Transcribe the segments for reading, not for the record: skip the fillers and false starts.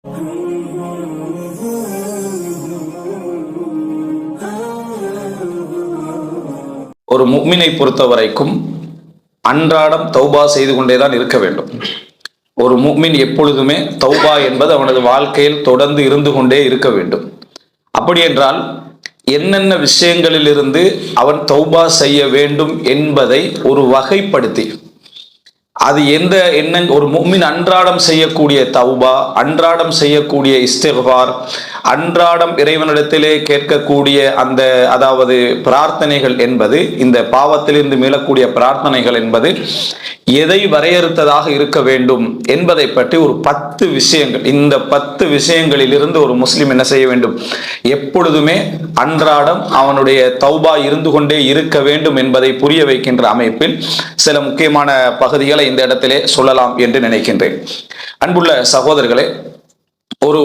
ஒரு முஃமினை பொறுத்த வரைக்கும் அன்றாடம் தௌபா செய்து கொண்டேதான் இருக்க வேண்டும். ஒரு முஃமின் எப்பொழுதுமே தௌபா என்பது அவனது வாழ்க்கையில் தொடர்ந்து இருந்து கொண்டே இருக்க வேண்டும். அப்படி என்றால் என்னென்ன விஷயங்களிலிருந்து அவன் தௌபா செய்ய வேண்டும் என்பதை ஒரு வகைப்படுத்தி, அது எந்த ஒரு முஃமின் அன்றாடம் செய்யக்கூடிய தௌபா, அன்றாடம் செய்யக்கூடிய இஸ்திக்ஃபார், அன்றாடம் இறைவனிடத்திலே கேட்கக்கூடிய அதாவது பிரார்த்தனைகள் என்பது, இந்த பாவத்திலிருந்து மீளக்கூடிய பிரார்த்தனைகள் என்பது எதை வரையறுத்ததாக இருக்க வேண்டும் என்பதை பற்றி ஒரு 10 விஷயங்கள், இந்த 10 விஷயங்களிலிருந்து ஒரு முஸ்லிம் என்ன செய்ய வேண்டும், எப்பொழுதுமே அன்றாடம் அவனுடைய தௌபா இருந்து கொண்டே இருக்க வேண்டும் என்பதை புரிய வைக்கின்ற அமைப்பில் சில முக்கியமான பகுதிகளை இந்த இடத்திலே சொல்லலாம் என்று நினைக்கின்றேன். அன்புள்ள சகோதரர்களே, ஒரு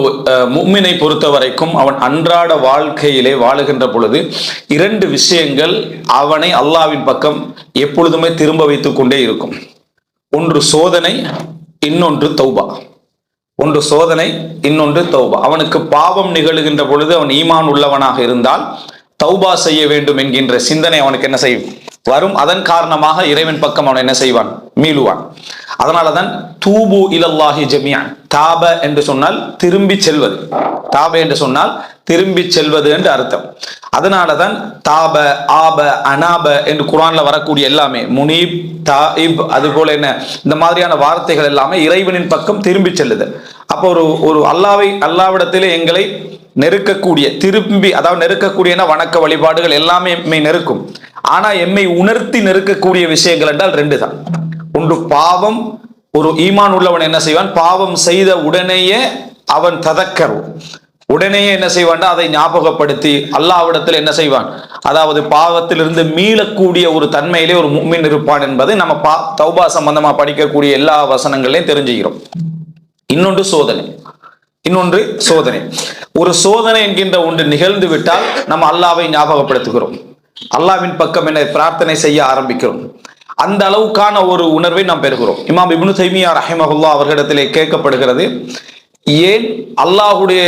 முஃமினை பொறுத்த வரைக்கும் அவன் அன்றாட வாழ்க்கையிலே வாழுகின்ற பொழுது 2 விஷயங்கள் அவனை அல்லாஹ்வின் பக்கம் எப்பொழுதுமே திரும்ப வைத்துக் கொண்டே இருக்கும். ஒன்று சோதனை, இன்னொன்று தௌபா. ஒன்று சோதனை, இன்னொன்று தௌபா. அவனுக்கு பாவம் நிகழுகின்ற பொழுது அவன் ஈமான் உள்ளவனாக இருந்தால் தௌபா செய்ய வேண்டும் என்கின்ற சிந்தனை அவனுக்கு என்ன செய்யும், வரும். அதன் காரணமாக இறைவன் பக்கம் அவன் என்ன செய்வான், மீளுவான். அதனாலதான் தூபு இலல்லாஹி ஜமியான், தாப என்று சொன்னால் திரும்பி செல்வது, தாப என்று சொன்னால் திரும்பி செல்வது என்று அர்த்தம். அதனாலதான் தாப, ஆப, அனாப என்று குர்ஆன்ல வரக்கூடிய எல்லாமே, முனீப், தாயிப், அது போல என்ன, இந்த மாதிரியான வார்த்தைகள் எல்லாமே இறைவனின் பக்கம் திரும்பி செல்லுது. அப்போ ஒரு அல்லாவிடத்திலே எங்களை நெருக்கக்கூடிய, திரும்பி அதாவது நெருக்கக்கூடிய வணக்க வழிபாடுகள் எல்லாமே எம்மை நெருக்கும். ஆனா எம்மை உணர்த்தி நெருக்கக்கூடிய விஷயங்கள் என்றால் 2 தான். ஒன்று பாவம். ஒரு ஈமான் உள்ளவன் என்ன செய்வான், பாவம் செய்த உடனேயே அவன் ததக்கர், உடனேயே என்ன செய்வான், அதை ஞாபகப்படுத்தி அல்லாஹ்விடத்தில் என்ன செய்வான், அதாவது பாவத்திலிருந்து மீளக்கூடிய ஒரு தன்மையிலே ஒரு முஃமின் இருப்பான் என்பதை நம்ம தௌபா சம்பந்தமா படிக்கக்கூடிய எல்லா வசனங்களையும் தெரிஞ்சுக்கிறோம். இன்னொன்று சோதனை. இன்னொன்று சோதனை. ஒரு சோதனை என்கின்ற ஒன்று நிகழ்ந்து விட்டால் நம்ம அல்லாஹ்வை ஞாபகப்படுத்துகிறோம், அல்லாஹ்வின் பக்கம் என்ன பிரார்த்தனை செய்ய ஆரம்பிக்கிறோம். அந்த அளவுக்கான ஒரு உணர்வை நாம் பெறுகிறோம். இமாம் இப்னு தைமியா ரஹிமஹுல்லாஹ் அவர்களிடத்திலே கேட்கப்படுகிறது, ஏன் அல்லாஹ்வுடைய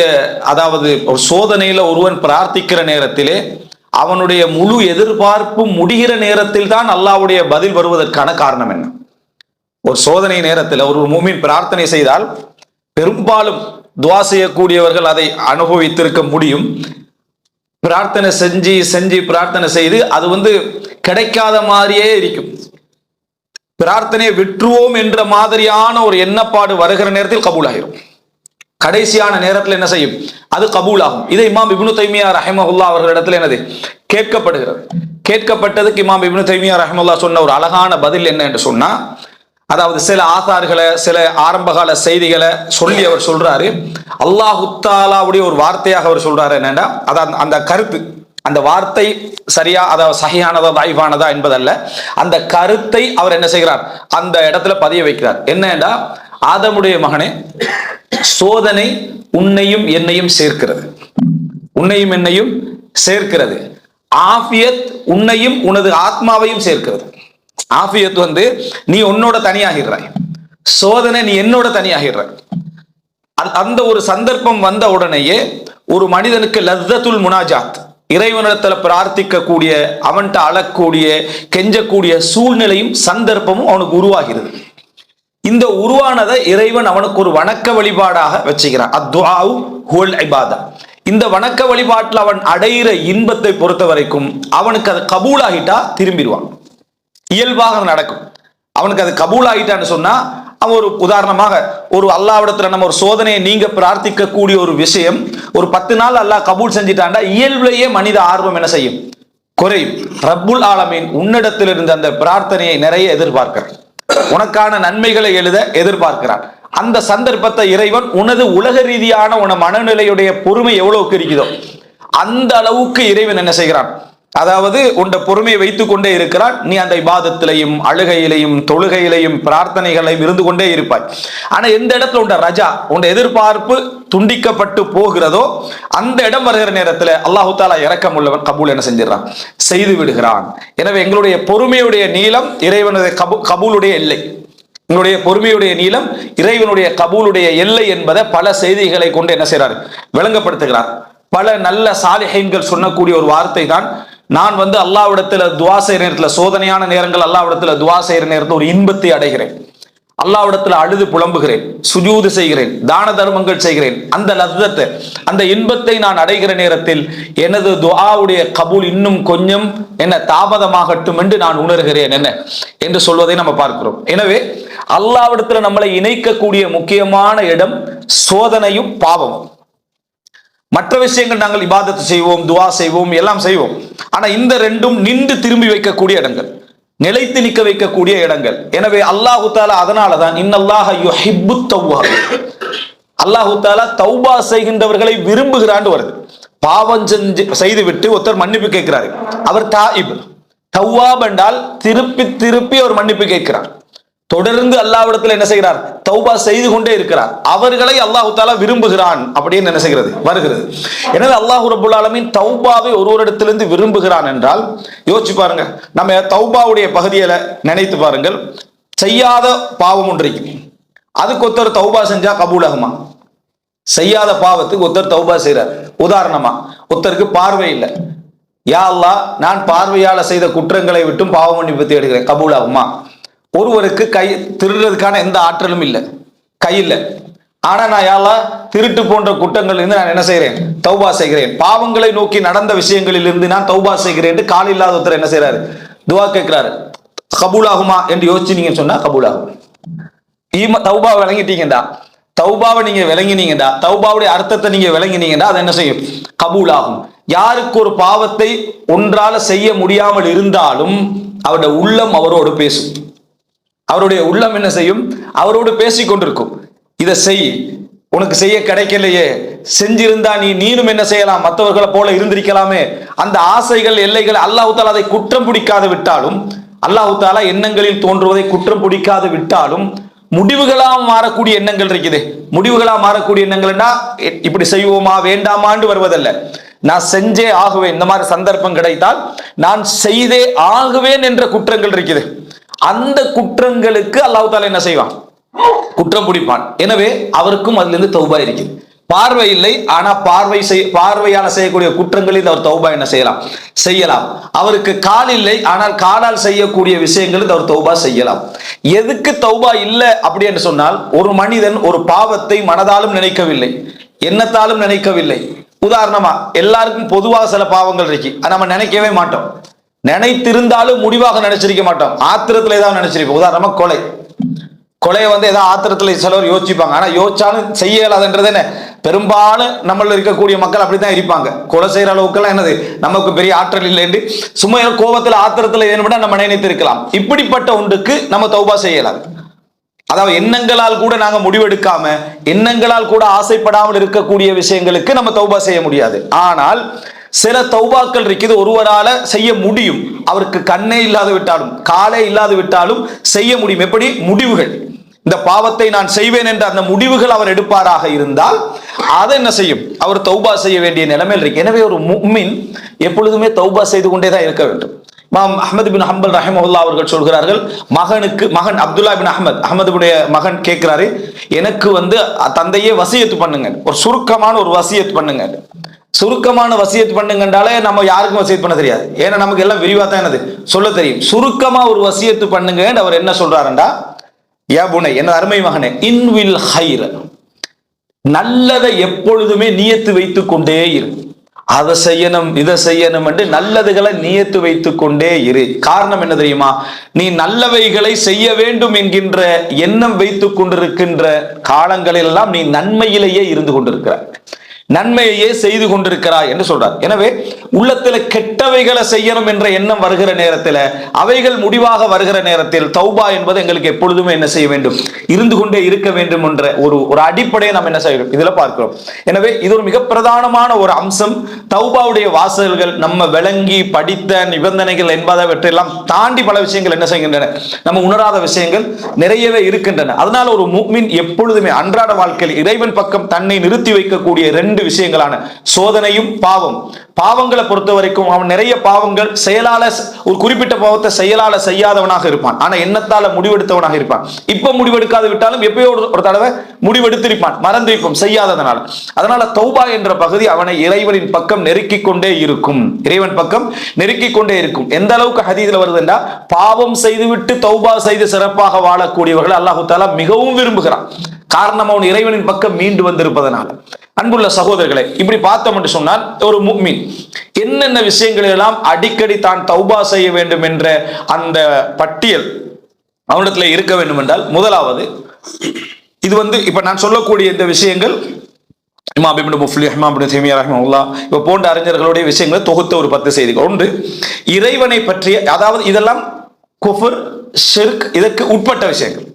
அதாவது ஒரு சோதனையில ஒருவன் பிரார்த்திக்கிற நேரத்திலே அவனுடைய முழு எதிர்பார்ப்பு முடிகிற நேரத்தில் தான் அல்லாஹ்வுடைய பதில் வருவதற்கான காரணம் என்ன? ஒரு சோதனை நேரத்தில் ஒரு முஃமின் பிரார்த்தனை செய்தால் பெரும்பாலும் துஆ செய்யக்கூடியவர்கள் அதை அனுபவித்திருக்க முடியும். பிரார்த்தனை செஞ்சு பிரார்த்தனை செய்து அது கிடைக்காத மாதிரியே இருக்கும். பிரார்த்தனையை விட்டுருவோம் என்ற மாதிரியான ஒரு எண்ணப்பாடு வருகிற நேரத்தில் கபூல் ஆகிரும். கடைசியான நேரத்தில் என்ன செய்யும், அது கபூல் ஆகும். இதை இமாம் இப்னு தைமியா ரஹிமஹுல்லாஹ் அவர்களிடத்தில் என்னது கேட்கப்படுகிறது. கேட்கப்பட்டதுக்கு இமாம் இப்னு தைமியா ரஹிமஹுல்லாஹ் சொன்ன ஒரு அழகான பதில் என்ன என்று சொன்னா, அதாவது சில ஆசார்களை, சில ஆரம்பகால செய்திகளை சொல்லி அவர் சொல்றாரு, அல்லாஹு தஆலாவுடைய ஒரு வார்த்தையாக அவர் சொல்றாரு. என்னன்னா, அதாவது அந்த கருத்து, அந்த வார்த்தை சரியா, அதாவது சஹீஹானதா தாயிஃபானதா என்பதல்ல, அந்த கருத்தை அவர் என்ன செய்கிறார், அந்த இடத்துல பதிய வைக்கிறார். என்னன்னா, ஆதமுடைய மகனே, சோதனை உன்னையும் என்னையும் சேர்க்கிறது, உன்னையும் என்னையும் சேர்க்கிறது. ஆஃபியத் உன்னையும் உனது ஆத்மாவையும் சேர்க்கிறது. ஆஃபியத் நீ உன்னோட தனியாகிறாய், சோதனை நீ என்னோட தனியாகிறாய். அந்த ஒரு சந்தர்ப்பம் வந்த உடனேயே ஒரு மனிதனுக்கு லஸ்ஸத்துல் முனாஜாத், இறைவனிடத்துல பிரார்த்திக்கக்கூடிய, அவன்கிட்ட அழக்கூடிய, கெஞ்சக்கூடிய சூழ்நிலையும் சந்தர்ப்பமும் அவனுக்கு உருவாகிறது. இந்த உருவானதை இறைவன் அவனுக்கு ஒரு வணக்க வழிபாடாக வச்சுக்கிறான். அத்துஆஉ ஹுவல் இபாதா. இந்த வணக்க வழிபாட்டில் அவன் அடைகிற இன்பத்தை பொறுத்த வரைக்கும் அவனுக்கு அது கபூலாகிட்டா திரும்பிடுவான், இயல்பாக நடக்கும். அவனுக்கு அது கபூல் ஆகிட்டான்னு சொன்னா, அவன் ஒரு உதாரணமாக ஒரு அல்லாஹ்விடத்துல நம்ம ஒரு சோதனையை நீங்க பிரார்த்திக்க கூடிய ஒரு விஷயம் ஒரு 10 நாள் அல்லாஹ் கபூல் செஞ்சிட்டான்டா, இயல்பிலேயே மனித ஆர்வம் என்ன செய்யும், குறையும். ரப்புல் ஆலமீன் உன்னிடத்தில் இருந்த அந்த பிரார்த்தனையை நிறைய எதிர்பார்க்கிறான், உனக்கான நன்மைகளை எழுத எதிர்பார்க்கிறான். அந்த சந்தர்ப்பத்தை இறைவன் உனது உலக ரீதியான உன மனநிலையுடைய பொறுமை எவ்வளவுக்கு இருக்குதோ அந்த அளவுக்கு இறைவன் என்ன செய்கிறான், அதாவது உண்ட பொறுமையை வைத்துக் கொண்டே இருக்கிறான். நீ அந்த இபாதத்திலையும் அழுகையிலையும் தொழுகையிலையும் பிரார்த்தனைகளையும் இருந்து கொண்டே இருப்பாய். ஆனா எந்த இடத்துல உண்ட ரஜா, உண்ட எதிர்பார்ப்பு துண்டிக்கப்பட்டு போகிறதோ அந்த இடம் வருகிற நேரத்துல அல்லாஹு தஆலா இரக்கம் உள்ளவன், கபூல் என்ன செஞ்சிடறான், செய்து விடுகிறான். எனவே எங்களுடைய பொறுமையுடைய நீளம் இறைவனது கபூலுடைய எல்லை. உங்களுடைய பொறுமையுடைய நீளம் இறைவனுடைய கபூலுடைய எல்லை என்பதை பல செய்திகளை கொண்டு என்ன செய்றார், விளங்கப்படுத்துகிறார். பல நல்ல சாலிஹீன்கள் சொன்னக்கூடிய ஒரு வார்த்தை தான், நான் அல்லாஹ்விடத்துல துஆ செய்யற நேரத்துல, சோதனையான நேரங்கள் அல்லாஹ்விடத்துல துஆ செய்யற நேரத்துல ஒரு இன்பத்தை அடைகிறேன், அல்லாஹ்விடத்துல அழுது புலம்புகிறேன், சுஜூது செய்கிறேன், தான தர்மங்கள் செய்கிறேன். அந்த லzzத்தை, அந்த இன்பத்தை நான் அடைகிற நேரத்தில் எனது துஆவுடைய கபூல் இன்னும் கொஞ்சம் என்ன தாமதமாகட்டும் என்று நான் உணர்கிறேன் என்ன என்று சொல்வதை நம்ம பார்க்கிறோம். எனவே அல்லாஹ்விடத்துல நம்மளை இணைக்கக்கூடிய முக்கியமான இடம் சோதனையும் பாவமும். மற்ற விஷயங்கள் நாங்கள் இபாதத்து செய்வோம், துஆ செய்வோம், எல்லாம் செய்வோம். ஆனா இந்த ரெண்டும் நின்று திரும்பி வைக்கக்கூடிய இடங்கள், நிலைத்து நிற்க வைக்கக்கூடிய இடங்கள். எனவே அல்லாஹு தாலா அதனாலதான் இன்னல்லாஹ யுஹிப்புத் தவ்வாப், அல்லாஹு தாலா தௌபா செய்கின்றவர்களை விரும்புகிறான்னு வருது. பாவம் செய்து விட்டு ஒருத்தர் மன்னிப்பு கேட்கிறாரு, அவர் தாயிப். தவ்வாப் என்றால் திருப்பி திருப்பி அவர் மன்னிப்பு கேட்கிறார், தொடர்ந்து அல்லாஹ்விடத்தில் என்ன செய்கிறார், தௌபா செய்து கொண்டே இருக்கிறார். அவர்களை அல்லாஹு தாலா விரும்புகிறான் அப்படின்னு என்ன செய்கிறது, வருகிறது. எனவே அல்லாஹ் ரப்பல் ஆலமீன் தௌபாவை ஒருவரிடத்திலிருந்து விரும்புகிறான் என்றால் யோசிச்சு பாருங்க. நம்ம தௌபாவுடைய பகுதியில நினைத்து பாருங்கள். செய்யாத பாவம் ஒன்று, அதுக்கு ஒருத்தர் தௌபா செஞ்சா கபூலாகுமா? செய்யாத பாவத்துக்கு ஒருத்தர் தௌபா செய்யறார். உதாரணமா, ஒருத்தருக்கு பார்வை இல்லை, யா அல்லாஹ் நான் பார்வையால செய்த குற்றங்களை விட்டும் பாவ மன்னிப்பு தேடுகிறேன், கபூலாகுமா? ஒருவருக்கு கை திருடுறதுக்கான எந்த ஆற்றலும் இல்லை, கை இல்லை, ஆனா நான் யா அல்லாஹ் திருட்டு போன்ற குற்றங்கள் இருந்து நான் என்ன செய்கிறேன், தௌபா செய்கிறேன், பாவங்களை நோக்கி நடந்த விஷயங்களில் இருந்து நான் தௌபா செய்கிறேன் என்று கால் இல்லாத ஒருத்தர் என்ன செய்யறாரு, துவா கேட்கிறாரு. கபூலாகுமா என்று யோசிச்சு நீங்க சொன்னா கபூலாகும். தௌபா விளங்கிட்டீங்கடா, தௌபாவை நீங்க விளங்கினீங்கடா, தௌபாவுடைய அர்த்தத்தை நீங்க விளங்கினீங்கடா, அது என்ன செய்யும், கபூலாகும். யாருக்கு ஒரு பாவத்தை ஒன்றால செய்ய முடியாமல் இருந்தாலும் அவருடைய உள்ளம் அவரோடு பேசும். அவருடைய உள்ளம் என்ன செய்யும், அவரோடு பேசி கொண்டிருக்கும். இதை செய், உனக்கு செய்ய கிடைக்கலையே, செஞ்சிருந்தா நீனும் என்ன செய்யலாம், மற்றவர்களை போல இருந்திருக்கலாமே. அந்த ஆசைகள் எல்லைகள் அல்லாஹ் தாலா அதை குற்றம் பிடிக்காது விட்டாலும், அல்லாஹ் தாலா எண்ணங்களில் தோன்றுவதை குற்றம் பிடிக்காது விட்டாலும் முடிவுகளாக மாறக்கூடிய எண்ணங்கள் இருக்குது. முடிவுகளாக மாறக்கூடிய எண்ணங்கள்னா இப்படி செய்வோமா வேண்டாமான்னு வருவதல்ல, நான் செஞ்சே ஆகுவேன், இந்த மாதிரி சந்தர்ப்பம் கிடைத்தால் நான் செய்தே ஆகுவேன் என்ற குற்றங்கள் இருக்குது. அந்த குற்றங்களுக்கு அல்லாஹ் தாலா என்ன செய்வான், குற்றம் பிடிப்பான். எனவே அவருக்கும் அதுல இருந்து தௌபா இருக்குது. பார்வை இல்லை, ஆனா பார்வையால செய்யக்கூடிய குற்றங்களில் அவர் தௌபா என்ன செய்யலாம். அவருக்கு கால் இல்லை, ஆனால் காலால் செய்யக்கூடிய விஷயங்களில் அவர் தௌபா செய்யலாம். எதுக்கு தௌபா இல்லை அப்படி என்று சொன்னால், ஒரு மனிதன் ஒரு பாவத்தை மனதாலும் நினைக்கவில்லை, எண்ணத்தாலும் நினைக்கவில்லை. உதாரணமா எல்லாருக்கும் பொதுவாக சில பாவங்கள் இருக்கு, நம்ம நினைக்கவே மாட்டோம். நினைத்திருந்தாலும் முடிவாக நினைச்சிருக்க மாட்டோம், ஆத்திரத்துல ஏதாவது நினைச்சிருப்போம். உதாரணமா கொலையை ஏதாவது ஆத்திரத்துல சிலவர் யோசிப்பாங்க, ஆனா யோசிச்சாலும் செய்ய இயலாதுன்றது என்ன, பெரும்பாலும் நம்மள இருக்கக்கூடிய மக்கள் அப்படித்தான் இருப்பாங்க. கொலை செய்யற அளவுக்குலாம் என்னது நமக்கு பெரிய ஆற்றல் இல்லைன்னு சும்மா கோபத்துல ஆத்திரத்துல வேணும்னா நம்ம நினைத்து இருக்கலாம். இப்படிப்பட்ட ஒன்றுக்கு நம்ம தௌபா செய்யலாம். அதாவது எண்ணங்களால் கூட நாங்க முடிவெடுக்காம, எண்ணங்களால் கூட ஆசைப்படாமல் இருக்கக்கூடிய விஷயங்களுக்கு நம்ம தௌபா செய்ய முடியாது. ஆனால் சில தௌபாக்கள் இருக்குது, ஒருவரால செய்ய முடியும். அவருக்கு கண்ணே இல்லாது விட்டாலும், காலே இல்லாது விட்டாலும் செய்ய முடியும். எப்படி? முடிவுகள். இந்த பாவத்தை நான் செய்வேன் என்ற அந்த முடிவுகள் அவர் எடுப்பாராக இருந்தால் அதை என்ன செய்யும், அவர் தௌபா செய்ய வேண்டிய நிலைமையில் இருக்கு. எனவே ஒரு முஃமின் எப்பொழுதுமே தௌபா செய்து கொண்டேதான் இருக்க வேண்டும். இமாம் அஹ்மது பின் ஹம்பல் ரஹிமஹுல்லாஹ் அவர்கள் சொல்கிறார்கள், மகன் அப்துல்லா பின் அஹ்மதுடைய மகன் கேட்கிறாரு, எனக்கு தந்தையே வசியத்து பண்ணுங்க, ஒரு சுருக்கமான ஒரு வசியத்து பண்ணுங்க. சுருக்கமான வசியத்து பண்ணுங்கன்றாலே நம்ம யாருக்கும் வசியத்து பண்ண தெரியாது, ஏன்னா நமக்கு எல்லாம் விரிவா தான் என்னது சொல்ல தெரியும். சுருக்கமா ஒரு வசியத்து பண்ணுங்க. அவர் என்ன சொல்றாருண்டா, யா புனை, என்ன அருமை மகனே, இன்வில் ஹைர், நல்லதை எப்பொழுதுமே நியத்து வைத்துக் கொண்டே இரு. அதை செய்யணும் இதை செய்யணும் என்று நல்லதுகளை நியத்து வைத்துக் கொண்டே இரு. காரணம் என்ன தெரியுமா, நீ நல்லவைகளை செய்ய வேண்டும் என்கின்ற எண்ணம் வைத்துக் கொண்டிருக்கின்ற காலங்களில் எல்லாம் நீ நன்மையிலேயே இருந்து கொண்டிருக்கிறாய், நன்மையையே செய்து கொண்டிருக்கிறாய் என்று சொல்றார். எனவே உள்ளத்துல கெட்டவைகளை செய்யணும் என்ற எண்ணம் வருகிற நேரத்தில், அவைகள் முடிவாக வருகிற நேரத்தில் தௌபா என்பது எங்களுக்கு எப்பொழுதுமே என்ன செய்ய வேண்டும், இருந்து கொண்டே இருக்க வேண்டும் என்ற ஒரு அடிப்படையை நாம் என்ன செய்யணும் இதுல பார்க்கிறோம். எனவே இது ஒரு மிக பிரதானமான ஒரு அம்சம். தௌபாவுடைய வாசல்கள் நம்ம விளங்கி படித்த நிபந்தனைகள் என்பதவற்றையெல்லாம் தாண்டி பல விஷயங்கள் என்ன செய்கின்றன, நம்ம உணராத விஷயங்கள் நிறையவே இருக்கின்றன. அதனால ஒரு முஃமின் எப்பொழுதுமே அன்றாட வாழ்க்கையில் இறைவன் பக்கம் தன்னை நிறுத்தி வைக்கக்கூடிய ரெண்டு விஷயங்களான சோதனையும் பாவம். பாவங்களை பொறுத்த வரைக்கும் அவன் நிறைய பாவங்கள் செயலால ஒரு குறிப்பிட்ட பாவத்தை செயலால செய்யாதவனாக இருப்பான், ஆனா எண்ணத்தால முடிவெடுத்தவனாக இருப்பான். இப்ப முடிவெடுக்காது விட்டாலும் எப்பயோ ஒரு தடவை முடிவெடுத்திருப்பான், மறந்திருப்போம் செய்யாததனால. அதனால தௌபா என்ற பகுதி அவனை இறைவனின் பக்கம் நெருக்கிக் கொண்டே இருக்கும், இறைவன் பக்கம் நெருக்கிக் கொண்டே இருக்கும். எந்த அளவுக்கு ஹதீஸ்ல வருதுன்னா, பாவம் செய்துவிட்டு தௌபா செய்து சிறப்பாக வாழக்கூடியவர்கள் அல்லாஹு தஆலா மிகவும் விரும்புகிறான். காரணம் அவன் இறைவனின் பக்கம் மீண்டு வந்திருப்பதனால. அன்புள்ள சகோதரர்களை, இப்படி பார்த்தோம் என்று சொன்னால் ஒரு முஃமின் என்னென்ன விஷயங்கள் எல்லாம் அடிக்கடி தான் தௌபா செய்ய வேண்டும் என்ற அந்த பட்டியல் அவனிடத்துல இருக்க வேண்டும் என்றால், முதலாவது இது இப்ப நான் சொல்லக்கூடிய இந்த விஷயங்கள் இமாம் இப்னு முஃப்லிஹ், இமாம் இப்னு தைமிய்யா ரஹ்மத்துல்லாஹ் இப்ப போன்ற அறிஞர்களுடைய விஷயங்களை தொகுத்த ஒரு 10 செய்திகள். ஒன்று, இறைவனை பற்றிய, அதாவது இதெல்லாம் குஃபர் ஷிர்க் இதற்கு உட்பட்ட விஷயங்கள்,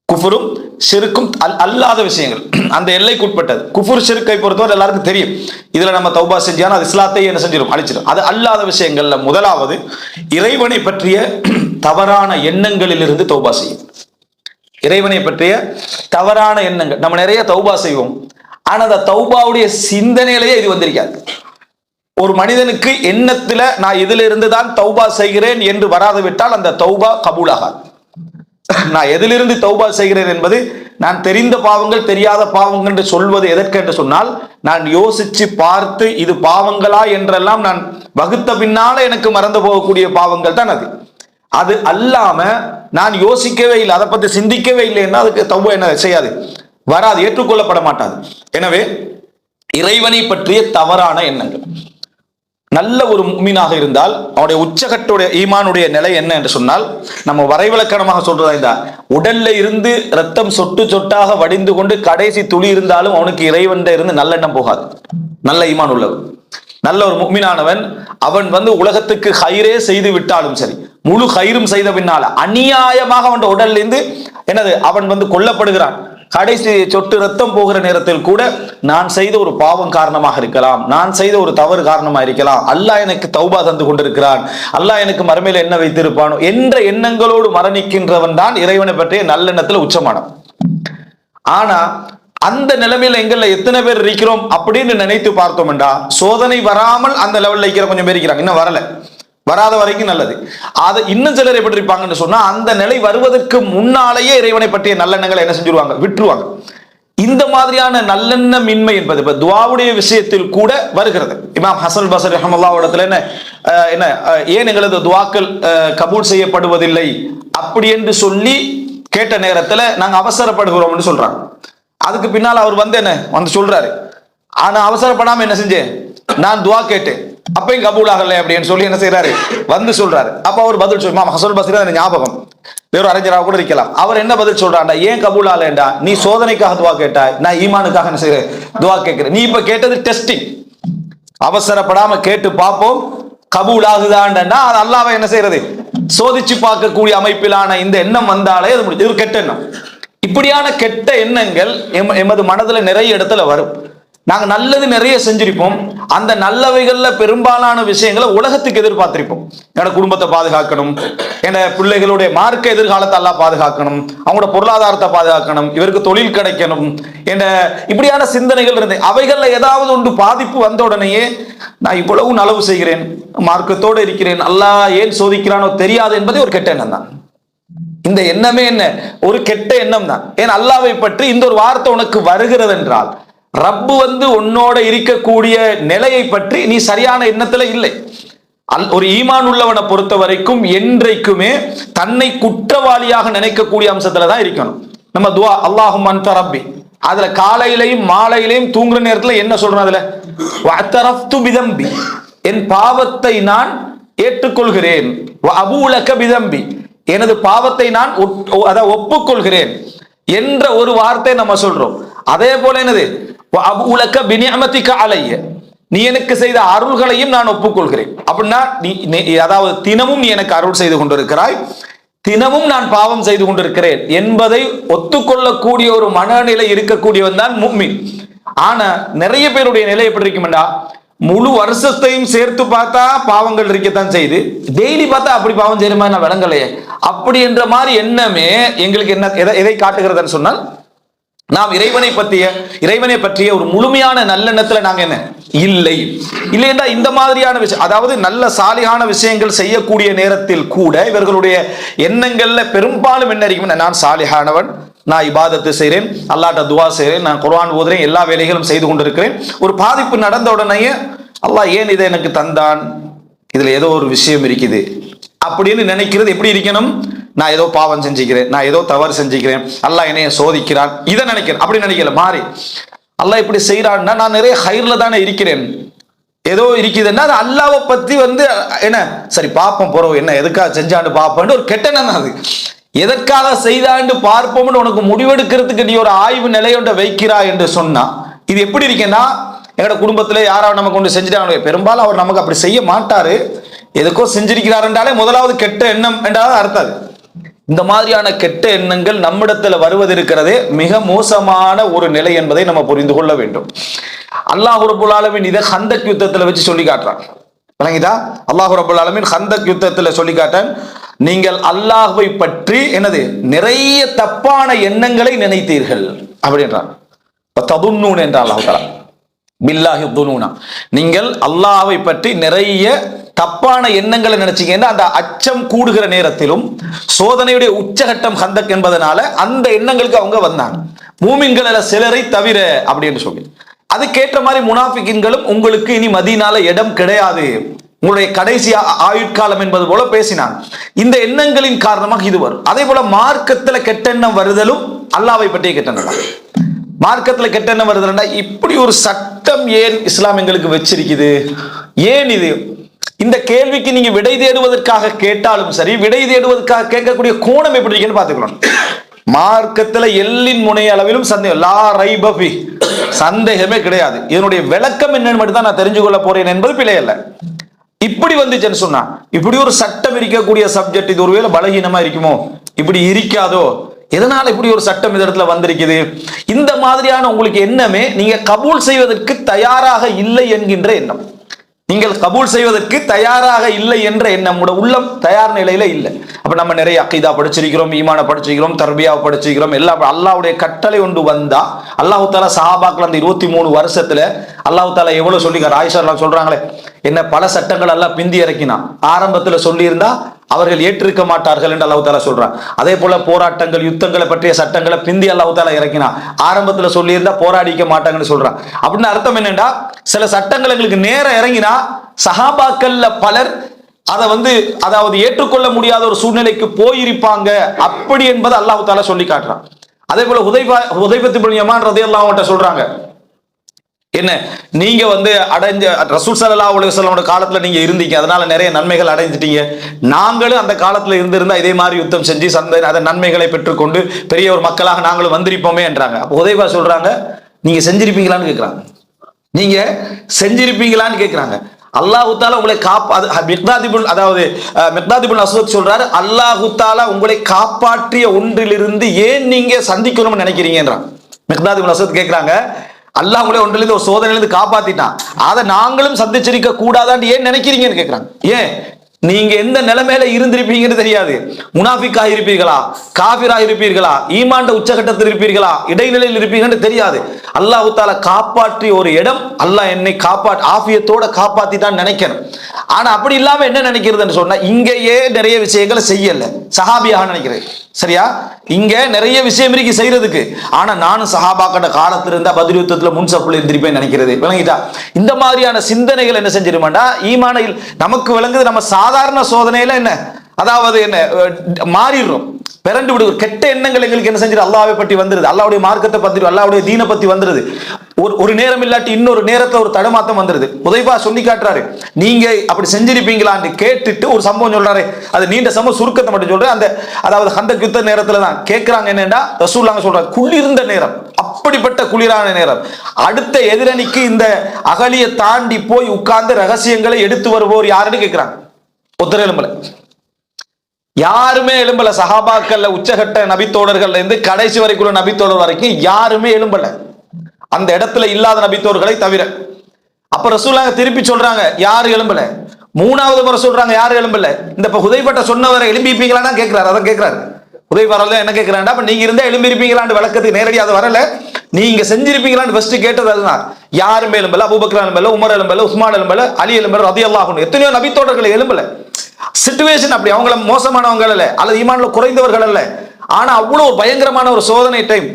குஃபரும் ஷிர்க்கும் அல்லாத விஷயங்கள், அந்த எல்லைக்கு உட்பட்டது. குஃபர் ஷிர்க்கை பொறுத்தவரை எல்லாருக்கும் தெரியும், இதுல நம்ம தௌபா செஞ்சாலும் அது இஸ்லாத்தை என்ன செஞ்சிடும், அழிச்சிடும். அது அல்லாத விஷயங்கள்ல முதலாவது இறைவனை பற்றிய தவறான எண்ணங்களிலிருந்து தௌபா செய்யும். இறைவனை பற்றிய தவறான எண்ணங்கள், நம்ம நிறைய தௌபா செய்வோம், ஆனா அந்த தௌபாவுடைய சிந்தனையிலேயே இது வந்திருக்காது. ஒரு மனிதனுக்கு எண்ணத்துல நான் இதுல இருந்து தான் தௌபா செய்கிறேன் என்று வராது விட்டால் அந்த தௌபா கபூலாகாது. நான் எதிலிருந்து தௌபா செய்கிறேன் என்பது, நான் தெரிந்த பாவங்கள் தெரியாத பாவங்கள் என்று சொல்வது எதற்கு என்று சொன்னால், நான் யோசிச்சு பார்த்து இது பாவங்களா என்றெல்லாம் நான் வகுத்த பின்னால எனக்கு மறந்து போகக்கூடிய பாவங்கள் தான் அது. அது அல்லாம நான் யோசிக்கவே இல்லை, அதை பத்தி சிந்திக்கவே இல்லைன்னா அதுக்கு தௌபா என்ன செய்யாது, வராது, ஏற்றுக்கொள்ளப்பட மாட்டாது. எனவே இறைவனை பற்றிய தவறான எண்ணங்கள். நல்ல ஒரு முஃமினாக இருந்தால் அவனுடைய உச்சகட்டுடைய ஈமானுடைய நிலை என்ன என்று சொன்னால், நம்ம வரைவிலக்கணமாக சொல்றதா இந்த உடல்ல இருந்து ரத்தம் சொட்டு சொட்டாக வடிந்து கொண்டு கடைசி துளி இருந்தாலும் அவனுக்கு இறைவன் இருந்து நல்லெண்ணம் போகாது. நல்ல ஈமான் உள்ளவன், நல்ல ஒரு முஃமினானவன், அவன் உலகத்துக்கு ஹைரே செய்து விட்டாலும் சரி, முழு ஹைரும் செய்த பின்னால அநியாயமாக அவன் உடல்ல இருந்து என்னது அவன் கொல்லப்படுகிறான், கடைசி சொட்டு ரத்தம் போகிற நேரத்தில் கூட நான் செய்த ஒரு பாவம் காரணமாக இருக்கலாம், நான் செய்த ஒரு தவறு காரணமாக இருக்கலாம், அல்லாஹ் எனக்கு தௌபா தந்து கொண்டிருக்கிறான், அல்லாஹ் எனக்கு மறுமையில் என்ன வைத்திருப்பானோ என்ற எண்ணங்களோடு மரணிக்கின்றவன் தான் இறைவனை பற்றிய நல்லெண்ணத்துல உச்சமானவன். ஆனா அந்த நிலைமையில எங்கள்ல எத்தனை பேர் இருக்கிறோம் அப்படின்னு நினைத்து பார்த்தோம் என்றா, சோதனை வராமல் அந்த லெவல்ல இருக்கிற கொஞ்சம் பேர் இருக்கிறாங்க, இன்னும் வரல, வராத வரைக்கும் நல்லது. அதை இன்னும் சிலர் எப்படி இருப்பாங்கன்னு சொன்னா, அந்த நிலை வருவதற்கு முன்னாலேயே இறைவனை பற்றிய நல்லெண்ணங்களை என்ன செஞ்சிருவாங்க, விட்டுருவாங்க. இந்த மாதிரியான நல்லெண்ணமின்மை என்பது இப்ப துஆவுடைய விஷயத்தில் கூட வருகிறது. இமாம் ஹசன் பஸ்ரி ரஹ்மத்துல்லாஹி இடத்துல என்ன ஏன் எங்களது துஆக்கள் கபூல் செய்யப்படுவதில்லை அப்படி என்று சொல்லி கேட்ட நேரத்துல நாங்க அவசரப்படுகிறோம்னு சொல்றாங்க. அதுக்கு பின்னால் அவர் என்ன சொல்றாரு, ஆனா அவசரப்படாம என்ன செஞ்சேன், நான் துஆ கேட்டேன், அப்பயும் கபூல் ஆகலை அப்படின்னு சொல்லி என்ன செய்யறாரு, சொல்றாரு. அப்ப அவர் பதில் இமாம் ஹசன் பஸ்ரி தான் ஞாபகம், வேற அறிஞராக கூட இருக்கலாம். அவர் என்ன பதில் சொல்றாண்டா, ஏன் கபூல் ஆகலைண்டா, நீ சோதனைக்காக துவா கேட்டாய், நான் ஈமானுக்காக என்ன செய்யறேன், துவா கேட்கிறேன். நீ இப்ப கேட்டது டெஸ்டிங், அவசரப்படாம கேட்டு பார்ப்போம் கபூல் ஆகுதாண்டா, அது அல்லாஹ்வை என்ன செய்யறது, சோதிச்சு பார்க்கக்கூடிய அமைப்பிலான இந்த எண்ணம் வந்தாலே அது முடிஞ்சது. ஒரு கெட்ட எண்ணம். இப்படியான கெட்ட எண்ணங்கள் எமது மனதுல நிறைய இடத்துல வரும். நாங்க நல்லது நிறைய செஞ்சிருப்போம், அந்த நல்லவைகள்ல பெரும்பாலான விஷயங்களை உலகத்துக்கு எதிர்பார்த்திருப்போம். என்னோட குடும்பத்தை பாதுகாக்கணும், என் பிள்ளைகளுடைய மார்க்க எதிர்காலத்தை எல்லாம் பாதுகாக்கணும், அவங்களோட பொருளாதாரத்தை பாதுகாக்கணும், இவருக்கு தொழில் கிடைக்கணும் என்ற இப்படியான சிந்தனைகள் இருந்து அவைகள்ல ஏதாவது ஒன்று பாதிப்பு வந்த உடனேயே நான் இவ்வளவு நலவு செய்கிறேன், மார்க்கத்தோடு இருக்கிறேன், அல்லாஹ் ஏன் சோதிக்கிறானோ தெரியாது என்பதே ஒரு கெட்ட எண்ணம் தான். இந்த எண்ணமே என்ன, ஒரு கெட்ட எண்ணம் தான். ஏன் அல்லாஹ்வை பற்றி இந்த ஒரு வார்த்தை உனக்கு வருகிறது என்றால், ரப்பு உன்னோட இருக்கக்கூடிய நிலையை பற்றி நீ சரியான எண்ணத்துல இல்லை. ஒரு ஈமான் உள்ளவனை பொறுத்த வரைக்கும் என்றைக்குமே தன்னை குற்றவாளியாக நினைக்கக்கூடிய அம்சத்துல தான் இருக்கணும். நம்ம துஆ அல்லாஹும்ம அன்த ரப்பி, அதுல காலையிலையும் மாலையிலையும் தூங்குற நேரத்துல என்ன சொல்றோம், அதுல வஅதரஃப்து பிதம்பி, என் பாவத்தை நான் ஏற்றுக்கொள்கிறேன், வஅபூலக பிதம்பி, எனது பாவத்தை நான் ஒப்புக்கொள்கிறேன் என்ற ஒரு வார்த்தை நம்ம சொல்றோம். அதே போல என்னது, வஅபூலக பினிஅமதிக அலைய, நீ எனக்கு செய்த அருள்களையும் நான் ஒப்புக்கொள்கிறேன். அப்படின்னா அதாவது தினமும் நீ எனக்கு அருள் செய்து கொண்டிருக்கிறாய், தினமும் நான் பாவம் செய்து கொண்டிருக்கிறேன் என்பதை ஒத்துக்கொள்ளக்கூடிய ஒரு மனநிலை இருக்கக்கூடியவன் தான் முஃமின். ஆனா நிறைய பேருடைய நிலை எப்படி இருக்கும்டா, முழு வருஷத்தையும் சேர்த்து பார்த்தா பாவங்கள் இருக்கத்தான் செய்து, டெய்லி பார்த்தா அப்படி பாவம் செய்யற மாதிரி நான் விளங்கலையே அப்படி என்ற மாதிரி எண்ணமே எங்களுக்கு என்ன எதை காட்டுகிறதுன்னு சொன்னால், நாம் இறைவனை பற்றிய ஒரு முழுமையான நல்லெண்ணத்துல நாங்க என்ன இல்லை. இல்லைன்னா இந்த மாதிரியான விஷயம், அதாவது நல்ல சாலிகான விஷயங்கள் செய்யக்கூடிய நேரத்தில் கூட இவர்களுடைய எண்ணங்கள்ல பெரும்பாலும் என்ன இருக்கும், நான் சாலிகானவன், நான் இபாதத்து செய்கிறேன், அல்லாஹ்ட்ட துவா செய்கிறேன், நான் குர்ஆன் ஓதுறேன், எல்லா வேலைகளும் செய்து கொண்டிருக்கிறேன். ஒரு பாதிப்பு நடந்த உடனேயே அல்லாஹ் ஏன் இதை எனக்கு தந்தான், இதுல ஏதோ ஒரு விஷயம் இருக்குது அப்படின்னு நினைக்கிறது எப்படி இருக்கணும்? நான் ஏதோ பாவம் செஞ்சுக்கிறேன், நான் ஏதோ தவறு செஞ்சுக்கிறேன், அல்லாஹ் என்னைய சோதிக்கிறான், இதை நினைக்கிறேன். அப்படி நினைக்கல, மாறி அல்லாஹ் இப்படி செய்யறான்னா நான் நிறைய ஹைர்ல தானே இருக்கிறேன், ஏதோ இருக்குதுன்னா அது அல்லாவை பத்தி என்ன சரி பாப்போம் போறோம், என்ன எதுக்காக செஞ்சாண்டு பாப்போம்னு ஒரு கெட்டெண்ணம் தான் அது. எதற்காக செய்தாண்டு பார்ப்போம்னு உனக்கு முடிவெடுக்கிறதுக்கு நீ ஒரு ஆய்வு நிலையொன்றை வைக்கிறாய் என்று சொன்னா இது எப்படி இருக்கேன்னா, எங்களோட குடும்பத்துல யாராவது நமக்கு கொண்டு செஞ்சுட்டாங்க, பெரும்பாலும் அவர் நமக்கு அப்படி செய்ய மாட்டாரு, எதுக்கோ செஞ்சிருக்கிறார் என்றாலே முதலாவது கெட்ட எண்ணம் என்றாலும் அர்த்தம். இந்த மாதிரியான கெட்ட எண்ணங்கள் நம்மிடத்துல வருவது இருக்கிறதே மிக மோசமான ஒரு நிலை என்பதை நம்ம புரிந்து கொள்ள வேண்டும். அல்லாஹ் ரப்பல் ஆலமீன் இதை ஹந்தக் யுத்தத்துல வச்சு சொல்லி காட்டுறான். விளங்கிதா? அல்லாஹ் ரப்பல் ஆலமீன் ஹந்தக் யுத்தத்துல சொல்லி காட்டான், நீங்கள் அல்லாஹ்வை பற்றி என்னது நிறைய தப்பான எண்ணங்களை நினைத்தீர்கள் அப்படின்றான். ததுன்னூன் என்றான் அல்லாஹ் தஆலா, பில்லாஹி துனூனா, நீங்கள் அல்லாஹ்வை பற்றி நிறைய தப்பான எண்ணங்களை நினைச்சீங்கன்னா அந்த அச்சம் கூடுகிற நேரத்திலும் சோதனையுடைய உச்சகட்டம் ஹந்தக் என்பதனால அந்த எண்ணங்களுக்கு அவங்க வந்தாங்க, மூமின்கள சிலரை தவிர அப்படின்னு சொல்லி. அதுக்கேற்ற மாதிரி முனாஃபிகின்களும் உங்களுக்கு இனி மதீனால இடம் கிடையாது, உங்களுடைய கடைசி ஆயுட்காலம் என்பது போல பேசினான். இந்த எண்ணங்களின் காரணமாக இது வரும். அதே போல மார்க்கத்துல கெட்டெண்ணம் வருதலும் அல்லாஹ்வை பற்றிய கெட்டெண்ணம். மார்க்கத்துல கெட்டெண்ணம் வருதுன்னா இப்படி ஒரு சட்டம் ஏன் இஸ்லாம் எங்களுக்கு வச்சிருக்குது, ஏன் இது? இந்த கேள்விக்கு நீங்க விடை தேடுவதற்காக கேட்டாலும் சரி, விடை தேடுவதற்காக கேட்கக்கூடிய கோணம் எப்படி இருக்குன்னு பாத்துக்கலாம். மார்க்கத்துல எல்லின் முனை அளவிலும் சந்தேகம், லா ரைப ஃபீ, சந்தேகமே கிடையாது. இதனுடைய விளக்கம் என்னன்னு மட்டும் தான் நான் தெரிஞ்சு கொள்ள போறேன் என்பது பிழை அல்ல. இப்படி வந்துச்சுன்னு சொன்னா, இப்படி ஒரு சட்டம் இருக்கக்கூடிய சப்ஜெக்ட் இது ஒருவேளை பலகீனமா இருக்குமோ, இப்படி இருக்காதோ, எதனால இப்படி ஒரு சட்டம் இந்த இடத்துல வந்திருக்குது, இந்த மாதிரியான உங்களுக்கு எண்ணமே நீங்க கபூல் செய்வதற்கு தயாராக இல்லை என்கின்ற எண்ணம். நீங்கள் கபூல் செய்வதற்கு தயாராக இல்லை என்ற எண்ணம், உள்ளம் தயார் நிலையில இல்லை. அப்ப நம்ம நிறைய அக்கீதா படிச்சிருக்கிறோம், ஈமான படிச்சிருக்கிறோம், தர்பியாவை படிச்சிருக்கிறோம், எல்லாம் அல்லாஹ்வுடைய கட்டளை ஒன்று வந்தா அல்லாஹ் தஆலா சஹாபாக்கள் அந்த 23 வருஷத்துல அல்லாஹ் தஆலா எவ்வளவு சொல்லிக்கிறார். ஆயிஷா எல்லாம் சொல்றாங்களே, என்ன பல சட்டங்கள் அல்லாஹ் பிந்தி இறக்கினான், ஆரம்பத்துல சொல்லி இருந்தா அவர்கள் ஏற்றிருக்க மாட்டார்கள் என்று அல்லாஹ் தஆலா சொல்றான். அதே போல போராட்டங்கள் யுத்தங்களை பற்றிய சட்டங்களை பிந்தி அல்லாஹ் தஆலா இறக்கினான், ஆரம்பத்துல சொல்லி இருந்தா போராடிக்க மாட்டாங்கன்னு சொல்றான். அப்படின்னு அர்த்தம் என்னன்னா, சில சட்டங்கள் எங்களுக்கு நேரம் இறங்கினா சஹாபாக்கள்ல பலர் அதை அதாவது ஏற்றுக்கொள்ள முடியாத ஒரு சூழ்நிலைக்கு போயிருப்பாங்க, அப்படி என்பதை அல்லாஹ் தஆலா சொல்லி காட்டுறான். அதே போல ஹுதைஃபத் இப்னு யமான் ரலியல்லாஹு அன்ஹு சொல்றாங்க, என்ன நீங்க அடைஞ்ச ரசூல் ஸல்லல்லாஹு அலைஹி வஸல்லம் காலத்துல நீங்க இருந்தீங்க, அதனால நிறைய நன்மைகள் அடைஞ்சிட்டீங்க, நாங்களும் அந்த காலத்துல இருந்திருந்தா இதே மாதிரி யுத்தம் செஞ்சு அந்த நன்மைகளை பெற்றுக்கொண்டு பெரிய ஒரு மக்களாக நாங்களும் வந்திருப்போமே என்றாங்க. அப்போ ஹுதைஃபா சொல்றாங்க, நீங்க செஞ்சிருப்பீங்களான்னு கேட்கிறாங்க, நீங்க செஞ்சிருப்பீங்களான்னு கேட்கிறாங்க. அல்லாஹு தஆலா உங்களை மிக்தாத் இப்னு அஸ்வத் சொல்றாரு, அல்லாஹு தஆலா உங்களை காப்பாற்றிய ஒன்றிலிருந்து ஏன் நீங்க சந்திக்கணும்னு நினைக்கிறீங்கன்றான். மிக்தாத் இப்னு அஸ்வத் கேட்கிறாங்க, அல்லாஹ் உங்களை ஒன்றிலிருந்து ஒரு சோதனையிலிருந்து காப்பாத்திட்டான், அதை நாங்களும் சந்திச்சிருக்க கூடாதான்னு ஏன் நினைக்கிறீங்கன்னு கேட்கிறாங்க. ஏன் நீங்க எந்த நிலைமையில இருந்திருப்பீங்கன்னு தெரியாது, முனாஃபிக்கா இருப்பீர்களா, காஃபிரா இருப்பீர்களா, ஈமான்ட உச்சகட்டத்தில் இருப்பீர்களா, இடைநிலையில் இருப்பீங்கன்னு தெரியாது. அல்லாஹ் தஆலா காப்பாற்றிய ஒரு இடம், அல்லாஹ் என்னை ஆஃபியத்தோட காப்பாத்திட்டான்னு நினைக்கணும். ஆனா அப்படி இல்லாம என்ன நினைக்கிறதுன்னு சொன்னா, இங்கேயே நிறைய விஷயங்களை செய்யல, சஹாபியாக நினைக்கிறேன். சரியா? இங்க நிறைய விஷயம் இருக்கு செய்யறதுக்கு, ஆனா நானும் சஹாபாக்கட காலத்துல இருந்தா பதில் யுத்தத்துல முன்சப்புல இருந்திருப்பேன் நினைக்கிறது. விளங்கிட்டா? இந்த மாதிரியான சிந்தனைகள் என்ன செஞ்சிருமாண்டா, ஈமானில் நமக்கு விளங்குது, நம்ம சாதாரண சோதனையில என்ன அதாவது என்ன மாறிடுறோம், பிறண்டு விடுவோம். கெட்ட எண்ணங்கள் எங்களுக்கு என்ன செஞ்சிரு, அல்லாஹ்வை பற்றி வந்துருது, அல்லாஹ்வுடைய மார்க்கத்தை பத்தி, அல்லாஹ்வுடைய தீனை பத்தி வந்துருது. ஒரு நேரம் இல்லாட்டி இன்னொரு நேரத்துல ஒரு தடுமாத்தம் வந்துருது. ஹுதைஃபா சொல்லி காட்டுறாரு, நீங்க அப்படி செஞ்சிருப்பீங்களான்னு கேட்டுட்டு ஒரு சம்பவம் சொல்றாரு, அது நீண்ட சம்பவம், சுருக்கத்தை மட்டும் சொல்றேன். அதாவது ஹந்தக் யுத்த நேரத்துல தான் கேட்கிறாங்க, என்னன்னா ரசூலுல்லாஹ் சொல்றாங்க, குளிர்ந்த நேரம், அப்படிப்பட்ட குளிரான நேரம், அடுத்த எதிரணிக்கு இந்த அகலியை தாண்டி போய் உட்கார்ந்து ரகசியங்களை எடுத்து வருவோர் யாருன்னு கேட்கிறாங்க. ஒருத்தர் எழும்பல, யாருமே எழும்பல. சஹாபாக்கள்ல உச்சகட்ட நபித்தோழர்கள் இருந்து கடைசி வரைக்குள்ள நபித்தோழர் வரைக்கும் யாருமே எழும்பல, அந்த இடத்துல இல்லாத நபித்தோழர்களை தவிர. அப்ப ரசூலுல்லாஹ் திருப்பி சொல்றாங்க, யாரு எழும்பல. மூணாவது முறை சொல்றாங்க, யாரு எழும்பல. இந்த ஹுதைஃபா சொன்னவரை எழும்பிப்பீங்களான்னு கேட்கிறாரு. அதான் கேட்கிறாரு ஹுதைஃபா என்ன கேட்கிறாண்டா, அப்ப நீங்க இருந்தா எழும்பிருப்பீங்களான்னு விளக்கத்துக்கு நேரடியாக வரல, நீங்க செஞ்சிருப்பீங்களான்னு ஃபர்ஸ்ட் கேட்டது அதுதான். யாரும் எழும்பல, அபூபக்கர் எழும்பல, உமர் எழும்பல, உஸ்மான் எழும்பல, அலி எழும்பல, ரலியல்லாஹு அன்ஹு, எத்தனையோ நபி தோழர்கள் எழும்பல. சிச்சுவேஷன் அப்படி, அவங்கள மோசமானவங்க அல்ல, அல்லது ஈமான்ல குறைந்தவர்கள் அல்ல. ஆனா அவ்வளவு பயங்கரமான ஒரு சோதனை டைம்.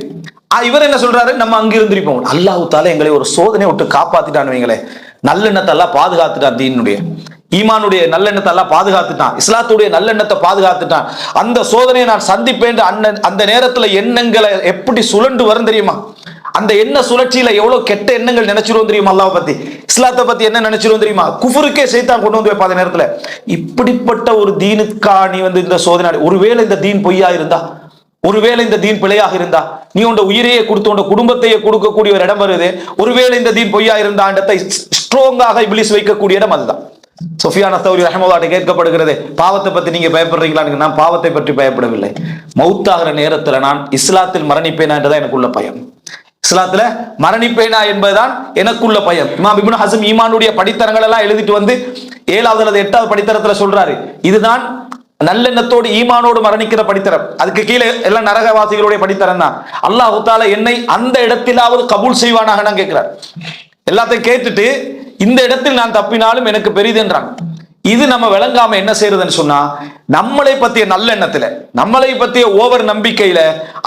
இவர் என்ன சொல்றாரு, நம்ம அங்க இருந்திருப்போம். அல்லாஹ் தஆலா எங்களை ஒரு சோதனை விட்டு காப்பாத்திட்டான் வைங்களே, நல்லெண்ணத்தை எல்லாம் பாதுகாத்துட்டான், தீனுடைய ஈமானுடைய நல்லெண்ணத்தை எல்லாம் பாதுகாத்துட்டான், இஸ்லாத்துடைய நல்லெண்ணத்தை பாதுகாத்துட்டான். அந்த சோதனையை நான் சந்திப்பேன். அந்த நேரத்துல எண்ணங்களை எப்படி சுழண்டு வரும் தெரியுமா? அந்த எண்ண சுழற்சியில எவ்வளவு கெட்ட எண்ணங்கள் நினைச்சிருவோம் தெரியுமா? அல்லாஹ் பத்தி, இஸ்லாத்தை பத்தி என்ன நினைச்சிருவோம் தெரியுமா? குஃபுருக்கே சைத்தான் கொண்டு வந்து வைப்பாத நேரத்துல. இப்படிப்பட்ட ஒரு தீனுக்கா நீ இந்த சோதனை? ஒருவேளை இந்த தீன் பொய்யா இருந்தா, ஒருவேளை இந்த தீன் பிழையாக இருந்தா, நீ உண்ட உயிரையே கொடுத்து உண்ட குடும்பத்தையே கொடுக்கக்கூடிய ஒரு இடம் வருது. ஒருவேளை இந்த தீன் பொய்யா இருந்தா இடத்தை ஸ்ட்ராங்காக இப்லீஸ் வைக்கக்கூடிய இடம் அதுதான். சுஃபியான் அத்-தௌரி ரஹ்மத்துல்லாஹி கேட்கப்படுகிறது, பாவத்தை பத்தி நீங்க பயப்படுறீங்களான்னு. நான் பாவத்தை பற்றி பயப்படவில்லை, மௌத்தாகிற நேரத்துல நான் இஸ்லாத்தில் மரணிப்பேனா என்றதான் எனக்குள்ள பயம். இஸ்லாத்துல மரணிப்பேனா என்பதுதான் எனக்குள்ள பயம். இமாம் இப்னு ஹஸம் ஈமானுடைய படித்தரங்கள் எல்லாம் எழுதிட்டு வந்து 7வது அல்லது 8வது படித்தரத்துல சொல்றாரு, இதுதான் நல்லெண்ணத்தோடு ஈமானோடு மரணிக்கிற படித்தரம். அதுக்கு கீழே எல்லாம் நரகவாசிகளுடைய படித்தரம் தான். அல்லாஹ் தஆலா என்னை அந்த இடத்திலாவது கபூல் செய்வானாக நான் கேட்கிறார். எல்லாத்தையும் கேட்டுட்டு இந்த இடத்தில் நான் தப்பினாலும் எனக்கு பெரிதுன்றாங்க. இது நம்ம விளங்காம என்ன செய்யறதுன்னு சொன்னா, நம்மளை பத்திய நல்லெண்ணத்துல, நம்மளை பத்திய ஓவர் நம்பிக்கையில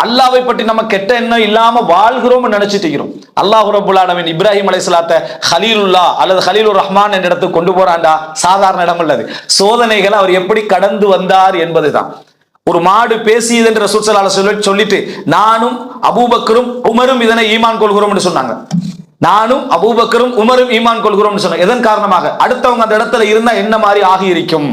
அல்லாஹ்வை பற்றி நம்ம கெட்ட எண்ணம் இல்லாம வாழ்கிறோம் நினைச்சிட்டு இருக்கிறோம். அல்லாஹ் ரப்பல் ஆலமீன் இப்ராஹிம் அலைஹிஸ்ஸலாத்தை ஹலீலுல்லா அல்லது ஹலீலுர் ரஹ்மான் என்ற இடத்துக்கு கொண்டு போறான்டா. சாதாரண இடம் அல்லது, சோதனைகளை அவர் எப்படி கடந்து வந்தார் என்பதுதான். ஒரு மாடு பேசியது என்று ரசூல் ஸல்லல்லாஹு அலைஹி வஸல்லம் சொல்லிட்டு நானும் அபூபக்கரும் உமரும் இதனை ஈமான் கொள்கிறோம் என்று சொன்னாங்க. நானும் அபூபக்கரும் உமரும் ஈமான் கொள்கிறோம் சொன்னாங்க. எதன் காரணமாக? அடுத்தவங்க அந்த இடத்துல இருந்தா என்ன மாதிரி ஆகி இருக்கும்.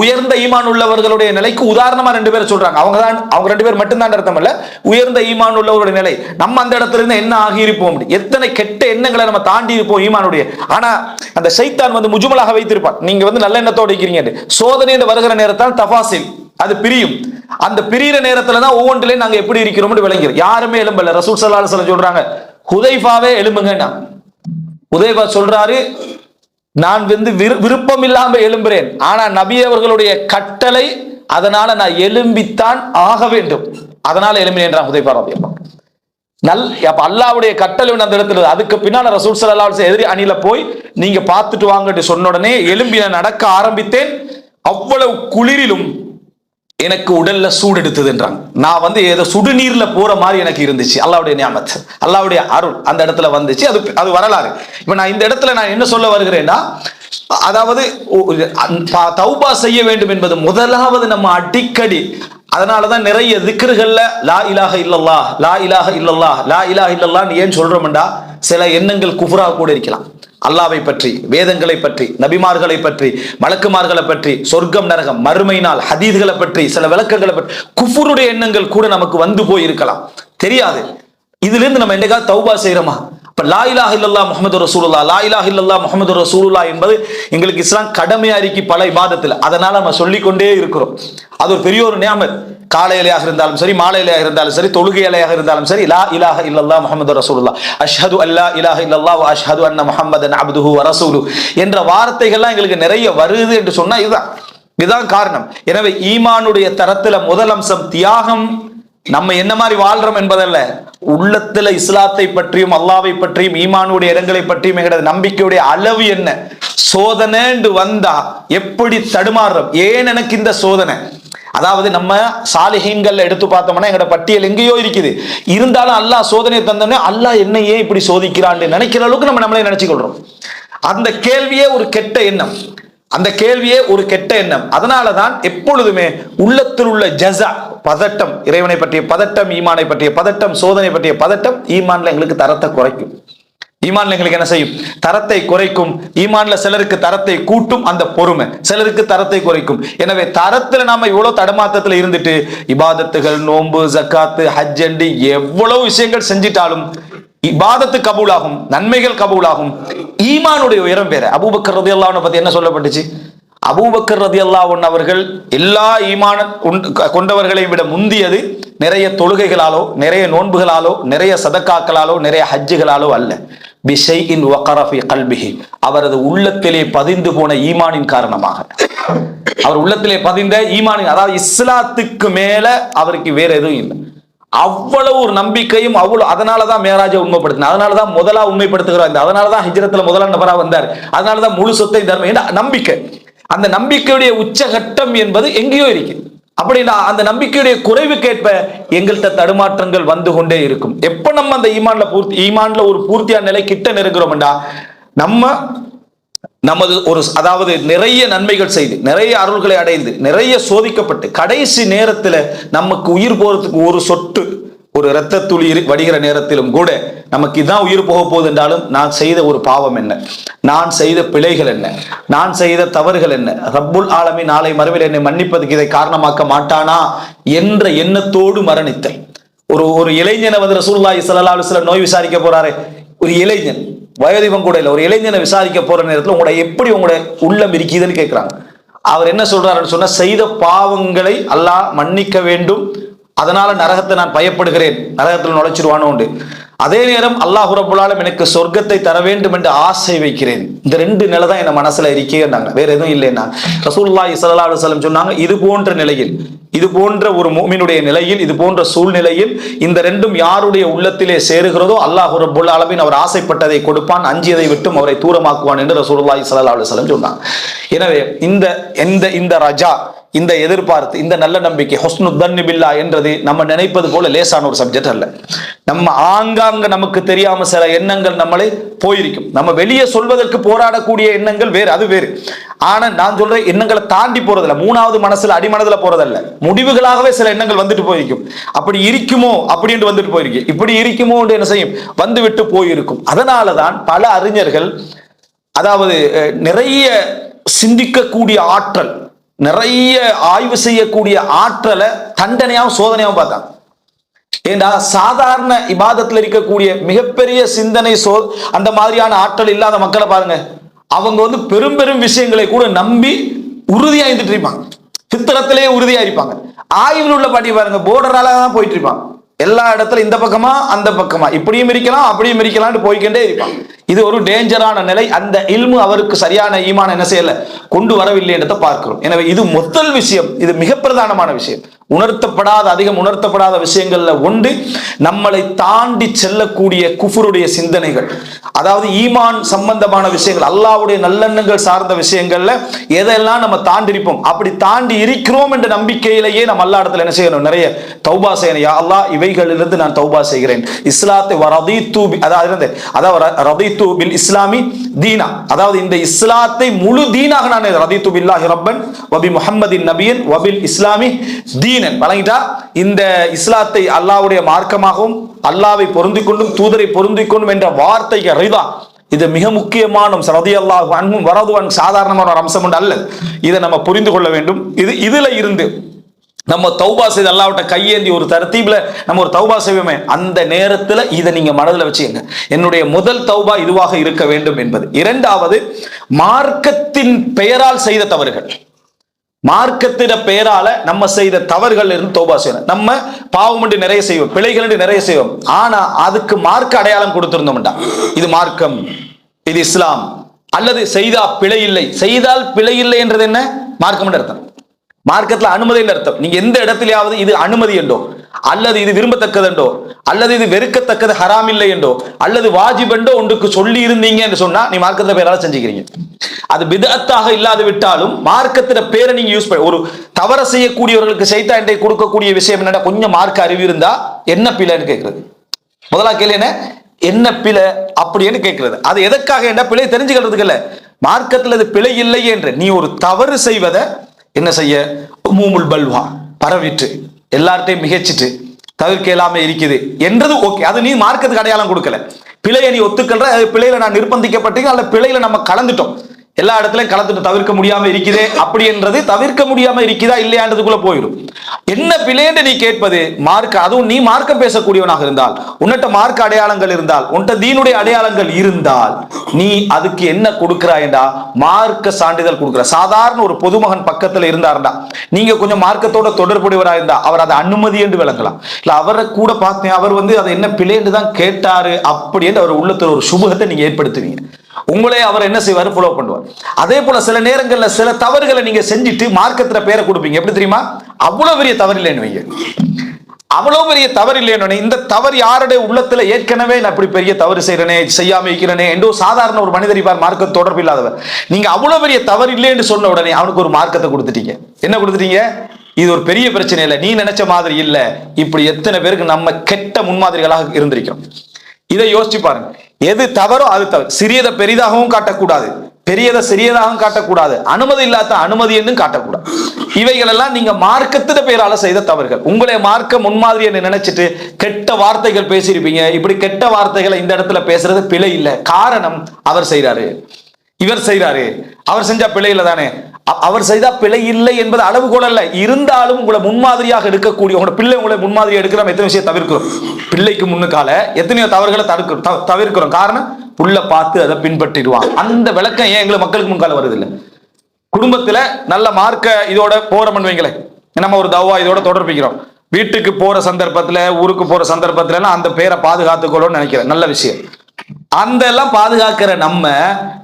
உயர்ந்த ஈமான் உள்ளவர்களுடைய நிலைக்கு உதாரணமா 2 பேர் சொல்றாங்க. அவங்க 2 பேர் மட்டும்தான் அர்த்தம் இல்ல, உயர்ந்த ஈமான் உள்ளவருடைய நிலை. நம்ம அந்த இடத்துல இருந்து என்ன ஆகி இருப்போம், எத்தனை கெட்ட எண்ணங்களை நம்ம தாண்டி இருப்போம் ஈமானுடைய. ஆனா அந்த ஷைத்தான் முஜ்மலாக வைத்திருப்பான். நீங்க நல்ல எண்ணத்தோடு இருக்கிறீங்க, சோதனை வருகிற நேரத்தால் தஃபாசில் அது பிரியும். அந்த பிரிகிற நேரத்துல தான் ஒவ்வொன்றிலையும் நாங்க எப்படி இருக்கிறோம்னு விளங்கிறோம். யாருமே எழும்பல. ரசூல் ஸல்லல்லாஹு அலைஹி வஸல்லம் சொல்றாங்க, ஹுதைஃபாவே எழும்புங்க. ஹுதைஃபா சொல்றாரு, நான் விருப்பம் இல்லாம எழும்புறேன், ஆனா நபி அவர்களுடைய கட்டளை, அதனால நான் எழும்பித்தான் ஆக வேண்டும், அதனால எழும்பினேன் ஹுதைஃபா ரலியல்லாஹு அன்ஹு. அப்ப அல்லாஹ்வுடைய கட்டளை அந்த இடத்துல. அதுக்கு பின்னால ரசூல் ஸல்லல்லாஹு அலைஹி வஸல்லம் எதிரி அணில போய் நீங்க பார்த்துட்டு வாங்கன்னு சொன்ன உடனே எழும்பி நான் நடக்க ஆரம்பித்தேன். அவ்வளவு குளிரிலும் எனக்கு உடல்ல சூடு எடுத்ததுன்றாங்க. நான் ஏதோ சுடுநீர்ல போற மாதிரி எனக்கு இருந்துச்சு. அல்லாஹ்வுடைய நியாமத், அல்லாஹ்வுடைய அருள் அந்த இடத்துல வந்துச்சு. அது வரலாறு. இப்ப நான் இந்த இடத்துல நான் என்ன சொல்ல வருகிறேன்னா, அதாவது தௌபா செய்ய வேண்டும் என்பது முதலாவது நம்ம அடிக்கடி. அதனாலதான் நிறைய திக்ருகள்ல லா இலாஹ இல்லல்லாஹ், லா இலாஹ இல்லல்லாஹ், லா இலாஹ இல்லல்லாஹ்னு ஏன் சொல்றோம்டா, சில எண்ணங்கள் குஃப்ரா கூட இருக்கலாம். அல்லாஹ்வை பற்றி, வேதங்களை பற்றி, நபிமார்களை பற்றி, மலக்குமார்களை பற்றி, சொர்க்கம் நரகம் மறுமை நாள் ஹதீஸ்களை பற்றி, சில விளக்கங்களை பற்றி குஃபுருடைய எண்ணங்கள் கூட நமக்கு வந்து போய் இருக்கலாம், தெரியாது. இதுல இருந்து நம்ம என்னைக்காவது தௌபா செய்யறோமா? இப்ப லா இலாஹ இல்லல்லாஹ் முஹம்மது ரசூலுல்லாஹ், லா இலாஹ இல்லல்லாஹ் முஹம்மது ரசூலுல்லாஹ் என்பது எங்களுக்கு இஸ்லாம் கடமையா இருக்கு பல இபாதத்துல. அதனால நம்ம சொல்லிக்கொண்டே இருக்கிறோம். அது ஒரு பெரிய ஒரு நியாமத். காலையிலையாக இருந்தாலும் சரி, மாலையிலையாக இருந்தாலும் சரி, தொழுகையிலையாக இருந்தாலும் சரி, லா இலாஹ இல்லல்லாஹ் முஹம்மது ரசூலுல்லாஹ், அஷ்ஹது அல்லா இலாஹ இல்லல்லாஹ் வ அஷ்ஹது அன்ன முஹம்மதன் அப்துஹு வ ரசூலுஹு என்ற வார்த்தைகள்லாம் எங்களுக்கு நிறைய வருது என்று சொன்னா இதுதான் காரணம். எனவே ஈமானுடைய தரத்துல முதல் அம்சம் தியாகம். நம்ம என்ன மாதிரி வாழ்றோம் என்பதல்ல, உள்ளத்துல இஸ்லாத்தை பற்றியும் அல்லாஹ்வை பற்றியும் ஈமானுடைய இடங்களை பற்றியும் எங்களோட நம்பிக்கையுடைய அளவு என்ன. சோதனை வந்தா எப்படி தடுமாறுறோம், ஏன் எனக்கு இந்த சோதனை. அதாவது நம்ம சாலிஹீன்கள் எடுத்து பார்த்தோம்னா எங்களோட பட்டியல் எங்கேயோ இருக்குது. இருந்தாலும் அல்லாஹ் சோதனையை தந்தோம்னா அல்லாஹ் என்ன ஏன் இப்படி சோதிக்கிறான்னு நினைக்கிற அளவுக்கு நம்ம நம்மளே நினைச்சுக்கொள்றோம். அந்த கேள்வியே ஒரு கெட்ட எண்ணம், அந்த கேள்வியே ஒரு கெட்ட எண்ணம். அதனாலதான் எப்பொழுதுமே உள்ளத்தில் உள்ள ஜஸா, பதட்டம், இறைவனை பற்றிய பதட்டம், ஈமானை பற்றிய பதட்டம், சோதனை பற்றிய பதட்டம் ஈமான்ல எங்களுக்கு தரத்தை குறைக்கும். ஈமான்ல எங்களுக்கு என்ன செய்யும்? தரத்தை குறைக்கும். ஈமான்ல சிலருக்கு தரத்தை கூட்டும், அந்த பொறுமை சிலருக்கு தரத்தை குறைக்கும். எனவே தரத்துல நாம இவ்வளவு தடமாத்தத்துல இருந்துட்டு இபாதத்துகள், நோன்பு, ஜக்காத்து, ஹஜ் என்று எவ்வளவு விஷயங்கள் செஞ்சிட்டாலும் இபாதத்து கபூலாகும், நன்மைகள் கபூலாகும். ஈமானுடைய உயரம் வேற. அபூபக்கர் ரலியல்லாஹு அன்ஹு பத்தி என்ன சொல்லப்பட்டுச்சு? அபூபக்கர் ரலியல்லாஹு அன்ஹு அவர்கள் எல்லா ஈமான கொண்டவர்களை விட முந்தியது நிறைய தொழுகைகளாலோ, நிறைய நோன்புகளாலோ, நிறைய சதக்காக்களாலோ, நிறைய ஹஜ்ஜுகளாலோ அல்ல. பிஷைஇன் வகர ஃபீ கல்பிஹி, அவரது உள்ளத்திலே பதிந்து போன ஈமானின் காரணமாக. அவர் உள்ளத்திலே பதிந்த ஈமானின், அதாவது இஸ்லாத்துக்கு மேல அவருக்கு வேற எதுவும் இல்லை. அவ்வளவு ஒரு நம்பிக்கையும் அவ்வளவு. அதனாலதான் மேராஜை உண்மைப்படுத்தின, அதனாலதான் முதலா உண்மைப்படுத்துகிறார், அதனாலதான் ஹிஜ்ரத்துல முதலாம் நபரா வந்தார், அதனாலதான் முழு சொத்தை தர்மம் நம்பிக்கை. அந்த நம்பிக்கையுடைய உச்சகட்டம் என்பது எங்கேயோ இருக்கு. அப்படின்னா அந்த நம்பிக்கையுடைய குறைவுக்கேற்ப எங்கள்கிட்ட தடுமாற்றங்கள் வந்து கொண்டே இருக்கும். எப்ப நம்ம அந்த ஈமான்ல ஒரு பூர்த்தியான நிலை கிட்ட நெருங்குறோம்டா, நமது ஒரு அதாவது நிறைய நன்மைகள் செய்து, நிறைய அருள்களை அடைந்து, நிறைய சோதிக்கப்பட்டு, கடைசி நேரத்துல நமக்கு உயிர் போறதுக்கு ஒரு சொட்டு ஒரு இரத்த துளி வடிகிற நேரத்திலும் கூட நமக்கு இதான் உயிர் போக போகுது என்றாலும், நான் செய்த ஒரு பாவம் என்ன, நான் செய்த பிழைகள் என்ன, நான் செய்த தவறுகள் என்ன, ரப்புல் ஆலமீன் நாளை மறுமையில் என்னை மன்னிப்பதுக்கு இதை காரணமாக்க மாட்டானா என்ற எண்ணத்தோடு மரணித்தல். ஒரு இளைஞனை வந்து ரசூலுல்லாஹி ஸல்லல்லாஹு அலைஹி வஸல்லம் நோய் விசாரிக்க போறாரு. ஒரு இளைஞன், வயோதிபம் கூட இல்லை, ஒரு இளைஞனை விசாரிக்க போற நேரத்தில் உங்களை எப்படி உங்களுடைய உள்ளம் இருக்குதுன்னு கேட்கிறாங்க. அவர் என்ன சொல்றாருன்னு சொன்னா, செய்த பாவங்களை அல்லாஹ் மன்னிக்க வேண்டும், அதனால நரகத்தை நான் பயப்படுகிறேன், நரகத்தில் நுழைச்சிருவானோ உண்டு. அதே நேரம் அல்லாஹ் ரப்பல் ஆலமீன் எனக்கு சொர்க்கத்தை தர வேண்டும் என்று ஆசை வைக்கிறேன். இந்த ரெண்டு நிலை தான் என் மனசுல இருக்கேன்னாங்க, வேற எதுவும் இல்லைன்னா. ரசூலுல்லாஹி ஸல்லல்லாஹு அலைஹி வஸல்லம் சொன்னாங்க, இது போன்ற நிலையில், இது போன்ற ஒரு முஃமினுடைய நிலையில், இது போன்ற சூழ்நிலையில் இந்த ரெண்டும் யாருடைய உள்ளத்திலே சேருகிறதோ அல்லாஹ் ரப்பல் ஆலமீன் அவர் ஆசைப்பட்டதை கொடுப்பான், அஞ்சியதை விட்டும் அவரை தூரமாக்குவான் என்று ரசூலுல்லாஹி ஸல்லல்லாஹு அலைஹி வஸல்லம் சொன்னாங்க. எனவே இந்த ரஜா, இந்த எதிர்பார்த்து, இந்த நல்ல நம்பிக்கை, ஹுஸ்னு தன்னி பில்லாஹ் என்றது நம்ம நினைப்பது போல லேசான ஒரு சப்ஜெக்ட் அல்ல. நம்ம ஆங்காங்க நமக்கு தெரியாம சில எண்ணங்கள் நம்மளை போயிருக்கும். நம்ம வெளியே சொல்வதற்கு போராடக்கூடிய எண்ணங்கள் வேறு, அது வேறு. ஆனா நான் சொல்றேன், எண்ணங்களை தாண்டி போறதில்ல, மூணாவது மனசுல அடிமனதுல போறதல்ல, முடிவுகளாகவே சில எண்ணங்கள் வந்துட்டு போயிருக்கும். அப்படி இருக்குமோ அப்படின்னு வந்துட்டு போயிருக்கு, இப்படி இருக்குமோ என்ன செய்யும், வந்து விட்டு போயிருக்கும். அதனாலதான் பல அறிஞர்கள், அதாவது நிறைய சிந்திக்கக்கூடிய ஆற்றல், நிறைய ஆய்வு செய்யக்கூடிய ஆற்றலை தண்டனையாவும் சோதனையாவும் பார்த்தாங்க. ஏண்டா சாதாரண இபாதத்தில் இருக்கக்கூடிய மிகப்பெரிய சிந்தனை அந்த மாதிரியான ஆற்றல் இல்லாத மக்களை பாருங்க, அவங்க வந்து பெரும் பெரும் விஷயங்களை கூட நம்பி உறுதியா இருந்துட்டு இருப்பாங்க, பித்தரத்திலேயே உறுதியா இருப்பாங்க. ஆய்வில் உள்ள பாட்டி பாருங்க, போர்டரால தான் போயிட்டு இருப்பாங்க, எல்லா இடத்துல இந்த பக்கமா அந்த பக்கமா, இப்படியும் இருக்கலாம் அப்படியும் இருக்கலாம்னு போய்கிட்டே இருப்பான். இது ஒரு டேஞ்சரான நிலை. அந்த இல்மு அவருக்கு சரியான ஈமான் என்ன செய்யல, கொண்டு வரவில்லை என்றதை பார்க்கிறோம். எனவே இது முதல் விஷயம், இது மிக பிரதானமான விஷயம். அதிகம் உணர்த்தப்படாத விஷயங்கள்ல ஒன்று நம்மளை தாண்டி செல்லக்கூடிய குஃபருடைய சிந்தனைகள், அதாவது ஈமான் சம்பந்தமான விஷயங்கள், அல்லாஹ்வுடைய நல்லெண்ணங்கள் சார்ந்த விஷயங்கள்ல எதெல்லாம் நம்ம தாண்டி இருப்போம், அப்படி தாண்டி இருக்கிறோம் என்ற நம்பிக்கையிலேயே நம்ம அல்லா இடத்துல என்ன செய்யணும், நிறைய தௌபா செய்யணும். யா அல்லாஹ், இவைகளிலிருந்து நான் தௌபா செய்கிறேன். இஸ்லாத்தை ரதீத்து பில் இஸ்லாமி தீனா, அதாவது இந்த இஸ்லாத்தை முழு தீனாக நான் ரதீத்து பில்லாஹி ரப்பன் வபி முஹம்மதின் நபியன் வபில் இஸ்லாமி தீனன் வழங்கிட்டா, இந்த இஸ்லாத்தை அல்லாஹ்வுடைய மார்க்கமாகவும் அல்லாஹ்வை பொருந்திக் கொண்டும் தூதரை பொருந்திக் கொண்டும் என்ற வார்த்தைக்கு ரிதா, இது மிக முக்கியமான ரலியல்லாஹு அன்ஹும் வரதுவன் சாதாரணமான ஒரு அம்சம் அல்ல. இதை நம்ம புரிந்து கொள்ள வேண்டும். இதுல இருந்து நம்ம தௌபா செய்து அல்லாஹ்விட்ட கையேந்தி ஒரு தர்தீப்ல நம்ம ஒரு தௌபா செய்வோமே, அந்த நேரத்துல இதை நீங்க மனதில் வச்சுங்க, என்னுடைய முதல் தௌபா இதுவாக இருக்க வேண்டும் என்பது. இரண்டாவது, மார்க்கத்தின் பெயரால் செய்த தவறுகள், மார்க்கத்தின பெயரால நம்ம செய்த தவறுகள் இருந்து தௌபா செய்யணும். நம்ம பாவம் என்று நிறைய செய்வோம், பிழைகள் என்று நிறைய செய்வோம், ஆனா அதுக்கு மார்க்க அடையாளம் கொடுத்திருந்தோம்டா, இது மார்க்கம், இது இஸ்லாம், அல்லது செய்தா பிழை இல்லை, செய்தால் பிழை இல்லை என்றது என்ன, மார்க்கம் என்று அர்த்தம். மார்க்கத்துல அனுமதி என்று அர்த்தம். நீங்க எந்த இடத்திலேயாவது இது அனுமதி என்றோ, அல்லது இது விரும்பத்தக்கது என்றோ, அல்லது இது வெறுக்கத்தக்கது ஹராம் இல்லை என்றோ, அல்லது வாஜிப் என்றோ ஒன்றுக்கு சொல்லி இருந்தீங்க என்று சொன்னா நீ மார்க்கத்துல பேரால செஞ்சுக்கிறீங்க. அது பிதஅத்தாக இல்லாது விட்டாலும் மார்க்கத்தின பேரை நீங்க யூஸ் பண்ண, ஒரு தவற செய்யக்கூடியவர்களுக்கு சைத்தான் கொடுக்கக்கூடிய விஷயம் என்னடா, கொஞ்சம் மார்க்க அறிவு இருந்தா என்ன பிழைன்னு கேட்கிறது. முதலா கேள்வி என்ன பிழை அப்படின்னு கேட்கிறது. அது எதற்காக என்ன பிழை தெரிஞ்சுக்கிறதுக்கு இல்ல, மார்க்கத்தில் அது பிழை இல்லை என்று நீ ஒரு தவறு செய்வதை என்ன செய்ய, மூமுல் பல்வா பரவிட்டு எல்லார்ட்டையும் மிகச்சிட்டு தவிர்க்க எல்லாமே இருக்குது என்றது ஓகே, அது நீ மார்க்கத்துக்கு அடையாளம் கொடுக்கல. பிழையை நீ ஒத்துக்கல்ற, பிழையில நான் நிர்பந்திக்கப்பட்டீங்க, அல்ல பிழையில நம்ம கலந்துட்டோம், எல்லா இடத்துலயும் கலந்துட்டு தவிர்க்க முடியாம இருக்குதே அப்படி என்றது தவிர்க்க முடியாம இருக்குதா இல்லையான்றதுக்குள்ள போயிடும். என்ன பிழைன்னு நீ கேட்பது மார்க்க, அதுவும் நீ மார்க்கம் பேசக்கூடியவனாக இருந்தால், உன்னிட்ட மார்க்க அடையாளங்கள் இருந்தால், உன்கிட்ட தீனுடைய அடையாளங்கள் இருந்தால், நீ அதுக்கு என்ன கொடுக்கிறாய்டா, மார்க்க சான்றிதழ் கொடுக்கிற. சாதாரண ஒரு பொதுமகன் பக்கத்துல இருந்தாருண்டா, நீங்க கொஞ்சம் மார்க்கத்தோட தொடர்புடையவராக இருந்தா அவர் அதை அனுமதி என்று விளங்கலாம். இல்ல அவரை கூட பார்த்தேன், அவர் வந்து அதை என்ன பிழைன்னு தான் கேட்டாரு அப்படி என்று அவர் உள்ளத்துல ஒரு சுபகத்தை நீங்க ஏற்படுத்துவீங்க. உங்களே அவர் என்ன செய்வாரு, ஃபாலோ பண்ணுவார். அதே போல சில நேரங்கள்ல சில தவறுகளை நீங்க செஞ்சுட்டு மார்க்கத்துல பேரை கொடுப்பீங்க. எப்படி தெரியுமா, அவ்வளவு பெரிய தவறு இல்லைன்னு வைங்க, அவ்வளவு பெரிய தவறு இல்லைன்னு இந்த தவறு யாருடைய உள்ளத்துல ஏற்கனவே நான் இப்படி பெரிய தவறு செய்யறனே, செய்யாம இருக்கிறனே என்று சாதாரண ஒரு மனிதர் இருப்பார், மார்க்க தொடர்பு இல்லாதவர். நீங்க அவ்வளவு பெரிய தவறு இல்லைன்னு சொன்ன உடனே அவனுக்கு ஒரு மார்க்கத்தை கொடுத்துட்டீங்க. என்ன கொடுத்துட்டீங்க? இது ஒரு பெரிய பிரச்சனை இல்லை, நீ நினைச்ச மாதிரி இல்ல. இப்படி எத்தனை பேருக்கு நம்ம கெட்ட முன்மாதிரிகளாக இருந்திருக்கோம். இதை யோசிச்சு பாருங்க. எது தவறோ அது தவறு. சிறியதை பெரிதாகவும் காட்டக்கூடாது, பெரியதை சிறியதாகவும் காட்டக்கூடாது, அனுமதி இல்லாத அனுமதி என்றும் காட்டக்கூடாது. இவைகள் எல்லாம் நீங்க மார்க்கத்தின் பெயரால செய்த தவறுகள். உங்களை மார்க்க முன்மாதிரி என்று நினைச்சிட்டு கெட்ட வார்த்தைகள் பேசியிருப்பீங்க. இப்படி கெட்ட வார்த்தைகளை இந்த இடத்துல பேசுறது பிழை இல்லை. காரணம், அவர் செய்யறாரு, இவர் செய்யறாரு, அவர் செஞ்சா பிழை இல்லை தானே. அவர் செய்தா பிழை இல்லை என்பது அளவுகோல் அல்ல. இருந்தாலும் உங்களை முன்மாதிரியாக எடுக்கக்கூடிய உங்களோட பிள்ளை உங்களை முன்மாதிரி எடுக்கிறோம். எத்தனை விஷயம் தவிர்க்கிறோம். பிள்ளைக்கு முன்னுக்கால எத்தனையோ தவறுகளை தவிர்க்கிறோம். காரணம், புள்ள பார்த்து அதை பின்பற்றிடுவான். அந்த விளக்கம் ஏன் எங்களை மக்களுக்கு முன்கால வருது இல்லை? குடும்பத்துல நல்ல மார்க்க இதோட போறோம்னு வைங்களேன், நம்ம ஒரு தவா இதோட தொடர்பிக்கிறோம். வீட்டுக்கு போற சந்தர்ப்பத்துல, ஊருக்கு போற சந்தர்ப்பத்துல எல்லாம் அந்த பேரை பாதுகாத்துக்கொள்ளணும்னு நினைக்கிறேன். நல்ல விஷயம். அந்த எல்லாம் பாதுகாக்கிற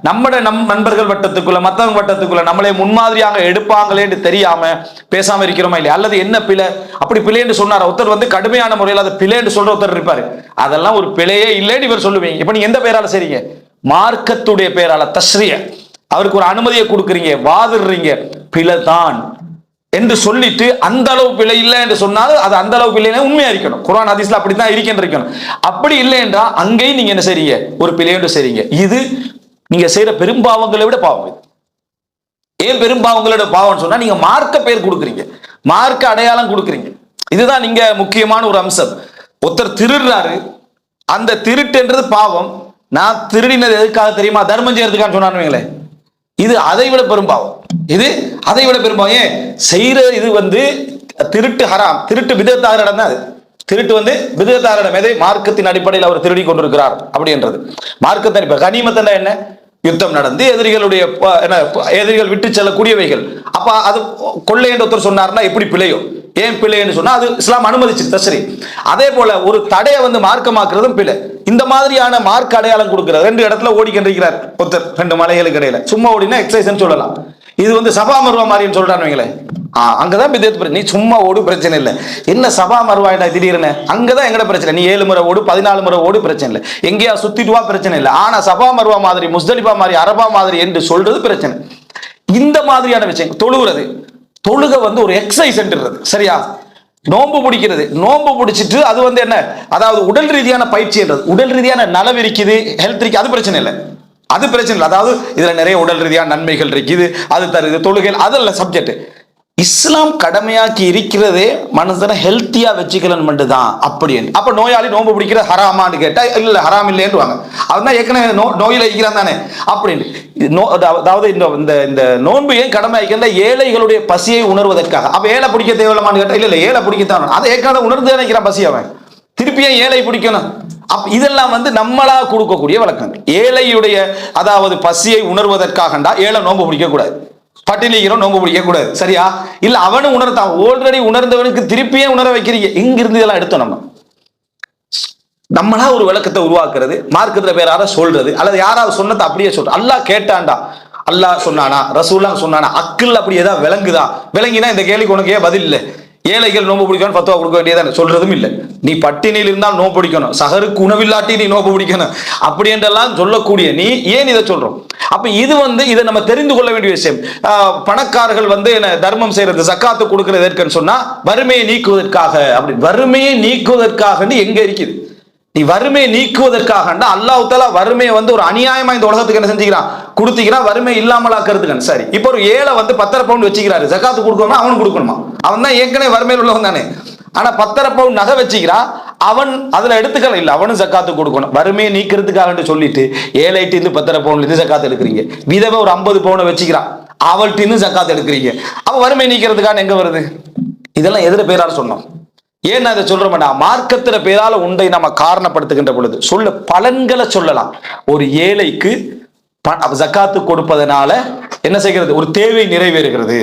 நம்மட நண்பர்கள் வட்டத்துக்குள்ள, மத்தவங்க வட்டத்துக்குள்ள நம்மளே முன்மாதிரியாக எடுப்பாங்களேன்னு தெரியாம பேசாம இருக்கிறோமா இல்லையா? அல்லது என்ன பிழை, அப்படி பிழைன்னு சொன்னார் ஒருத்தர் வந்து கடுமையான முறையில் அதை பிழைன்னு சொல்ற ஒருத்தர் இருப்பாரு. அதெல்லாம் ஒரு பிழையே இல்லைன்னு இவர் சொல்லுவீங்க. இப்ப நீங்க எந்த பேரால செய்றீங்க? மார்க்கத்துடைய பேரால தஸ்ரிய, அவருக்கு ஒரு அனுமதியை கொடுக்குறீங்க, வாதிடுறீங்க, பிழைதான் என்று சொல்லிட்டு அந்த அளவு பிழை இல்லை என்று சொன்னாலும் அது அந்த அளவு பிள்ளை உண்மையா இருக்கணும். குர்ஆன் ஹதீஸ்ல அப்படித்தான் இருக்கணும். அப்படி இல்லை என்றா அங்கேயும் நீங்க என்ன செய்றீங்க? ஒரு பிழையோடு செய்றீங்க. இது நீங்க செய்யற பெரும்பாவங்களை விட பாவம். ஏன் பெரும்பாவங்களோட பாவம்னு சொன்னா, நீங்க மார்க்க பேர் கொடுக்குறீங்க, மார்க்க அடையாளம் கொடுக்குறீங்க. இதுதான் நீங்க முக்கியமான ஒரு அம்சம். ஒருத்தர் திருடுறாரு, அந்த திருட்டுன்றது பாவம். நான் திருடினது எதுக்காக தெரியுமா? தர்மம் செய்யறதுக்காக சொன்னான்னு, இது அதை விட பெரும்பாவம். இது அதை விட பெரும்பாவம். ஏன் செய்யற இது வந்து திருட்டு ஹராம், திருட்டு பிதத்தாகிற இடம் தான் அது. திருட்டு வந்து பிதத்தாகிற இடம் எது? மார்க்கத்தின் அடிப்படையில் அவர் திருடி கொண்டிருக்கிறார் அப்படின்றது. மார்க்கத்தின் இப்ப கனிமத்தண்டா என்ன? யுத்தம் நடந்து எதிரிகள் விட்டு செல்லக்கூடியவைகள். அப்ப அது கொள்ளை என்று ஒருத்தர் சொன்னார்னா எப்படி பிழையோ? ஏன் பிழைன்னு சொன்னா அது இஸ்லாம் அனுமதிச்சு சரி. அதே போல ஒரு தடையை வந்து மார்க்கமாக்குறதும் பிழை. இந்த மாதிரியான மார்க் அடையாளம் கொடுக்கிறது. 2 இடத்துல ஓடிக்கின்றிருக்கிறார் ஒருத்தர், 2 மலைகளுக்கு இடையில. சும்மா ஓடினா எக்ஸசைஸ் சொல்லலாம். இது வந்து சபா மருவா மாதிரின்னு சொல்றான்னு வைங்களேன். அங்கதான் பிதத். நீ சும்மா ஓடு, பிரச்சனை இல்லை. என்ன சபா மருவாயிடா திடீர்னு? அங்கதான் எங்கட பிரச்சனை. நீ 7 முறை ஓடு, 14 முறை ஓடு, பிரச்சனை இல்லை. எங்கேயா சுத்திட்டு வா, பிரச்சனை இல்லை. ஆனா சபா மருவா மாதிரி, முஸ்தலிஃபா மாதிரி, அரபா மாதிரி என்று சொல்றது பிரச்சனை. இந்த மாதிரியான விஷயம். தொழுகிறது, தொழுக வந்து ஒரு எக்ஸசைஸ் என்றது சரியா? நோன்பு பிடிக்கிறது, நோன்பு பிடிச்சிட்டு அது வந்து என்ன, அதாவது உடல் ரீதியான பயிற்சி என்றது. உடல் ரீதியான நலவு இருக்குது, ஹெல்த் இருக்குது, அது பிரச்சனை இல்லை. அது பிரச்சனை இல்லை. அதாவது இதுல நிறைய உடல் ரீதியான நன்மைகள் இருக்குது, அது தருது, தொழுகைகள், அதல்ல சப்ஜெக்ட். இஸ்லாம் கடமையாக்கி இருக்கிறதே மனுஷனை ஹெல்த்தியா வச்சுக்கலன்னு மட்டும்தான். அப்படி அப்ப நோயாளி நோன்பு பிடிக்கிற ஹராமான்னு கேட்டா இல்ல, ஹராம் இல்லைன்னுவாங்க. அதுதான் ஏற்கனவே நோயில இருக்கிறான் தானே அப்படின்னு. அதாவது இந்த நோன்பு ஏன் கடமையாக்கிற? ஏழைகளுடைய பசியை உணர்வதற்காக. அப்ப ஏழை பிடிக்க தேவையில்லாமான்னு கேட்டா இல்ல, ஏழை பிடிக்கத்தான். அதை ஏற்கனவே உணர்ந்து நினைக்கிறான் பசி அவன். திருப்பியும் ஏழை பிடிக்கணும். இதெல்லாம் வந்து நம்மளா கொடுக்கக்கூடிய வழக்கங்கள். ஏழையுடைய அதாவது பசியை உணர்வதற்காகண்டா ஏழை நோன்பு பிடிக்க கூடாது, பட்டினிக்கிறோம் நோன்பு பிடிக்க கூடாது சரியா? இல்ல அவனு உணர்த்தான், ஆல்ரெடி உணர்ந்தவனுக்கு திருப்பியே உணர வைக்கிறீங்க. இங்கிருந்து இதெல்லாம் எடுத்தோம். நம்மளா ஒரு விளக்கத்தை உருவாக்குறது, மார்க்கத்துல பேரார சொல்றது, அல்லது யாராவது சொன்னதை அப்படியே சொல்றது. அல்லாஹ் கேட்டான்டா, அல்லாஹ் சொன்னானா, ரசூல்லா சொன்னானா, அக்கில் அப்படி ஏதாவது விளங்குதா? விளங்கினா இந்த கேள்விக்கு உனக்கு ஏன் பதில் இல்லை. ஏழைகள் நோன்பு பிடிக்கணும், ஃபத்வா கொடுக்க வேண்டியதானே? சொல்றதும் இல்லை. நீ பட்டினியில் இருந்தால் நோன்பு பிடிக்கணும், சஹருக்கு உணவில்லாட்டி நீ நோன்பு பிடிக்கணும், அப்படி என்றெல்லாம் சொல்லக்கூடிய நீ ஏன் இதை சொல்றோம்? அப்ப இது வந்து இதை நம்ம தெரிந்து கொள்ள வேண்டிய விஷயம். பணக்காரர்கள் வந்து என்ன தர்மம் செய்யறது, ஜக்காத்து கொடுக்கிறது எதற்குன்னு சொன்னா வறுமையை நீக்குவதற்காக. அப்படி வறுமையை நீக்குவதற்காக எங்க இருக்குது? நீ வறுமையை நீக்குவதற்காக அல்லாஹ் தஆலா வறுமையை வந்து ஒரு அநியாயமா இந்த உலகத்துக்கு என்ன செஞ்சுக்கிறான்? கொடுத்துக்கிறான், வறுமை இல்லாமலாக்கிறதுக்கு. சரி, இப்போ ஒரு ஏழை வந்து 10 பவுன் வச்சுக்கிறாரு, ஜக்காத்து கொடுக்கணுமா? அவனுக்கு கொடுக்கணுமா? அவன் தான் ஏற்கனவே வறுமையில் உள்ளவன் தானே. ஆனா 10 பவுன் நகை வச்சுக்கிறான், அவன் அதுல எடுத்துக்கல இல்ல, அவனும் ஜக்காத்து கொடுக்கணும். வறுமையை நீக்கிறதுக்காக சொல்லிட்டு ஏழைட்டு இருந்து 10 பவுன்ல இருந்து ஜக்காத்து எடுக்கிறீங்க. விதவை ஒரு 50 பவுனை வச்சுக்கிறான், அவள்கிட்ட இருந்து ஜக்காத்து எடுக்கிறீங்க. அவன் வறுமை நீக்கிறதுக்காக எங்க வருது? இதெல்லாம் எதிர பேரால சொன்னோம். ஏன் அதை சொல்றோம்னா, மார்க்கத்திற பேரால உண்டை நம்ம காரணப்படுத்துகின்ற பொழுது சொல்ல பலன்களை சொல்லலாம். ஒரு ஏழைக்கு ஜக்காத்து கொடுப்பதனால என்ன செய்கிறது? ஒரு தேவை நிறைவேறுகிறது.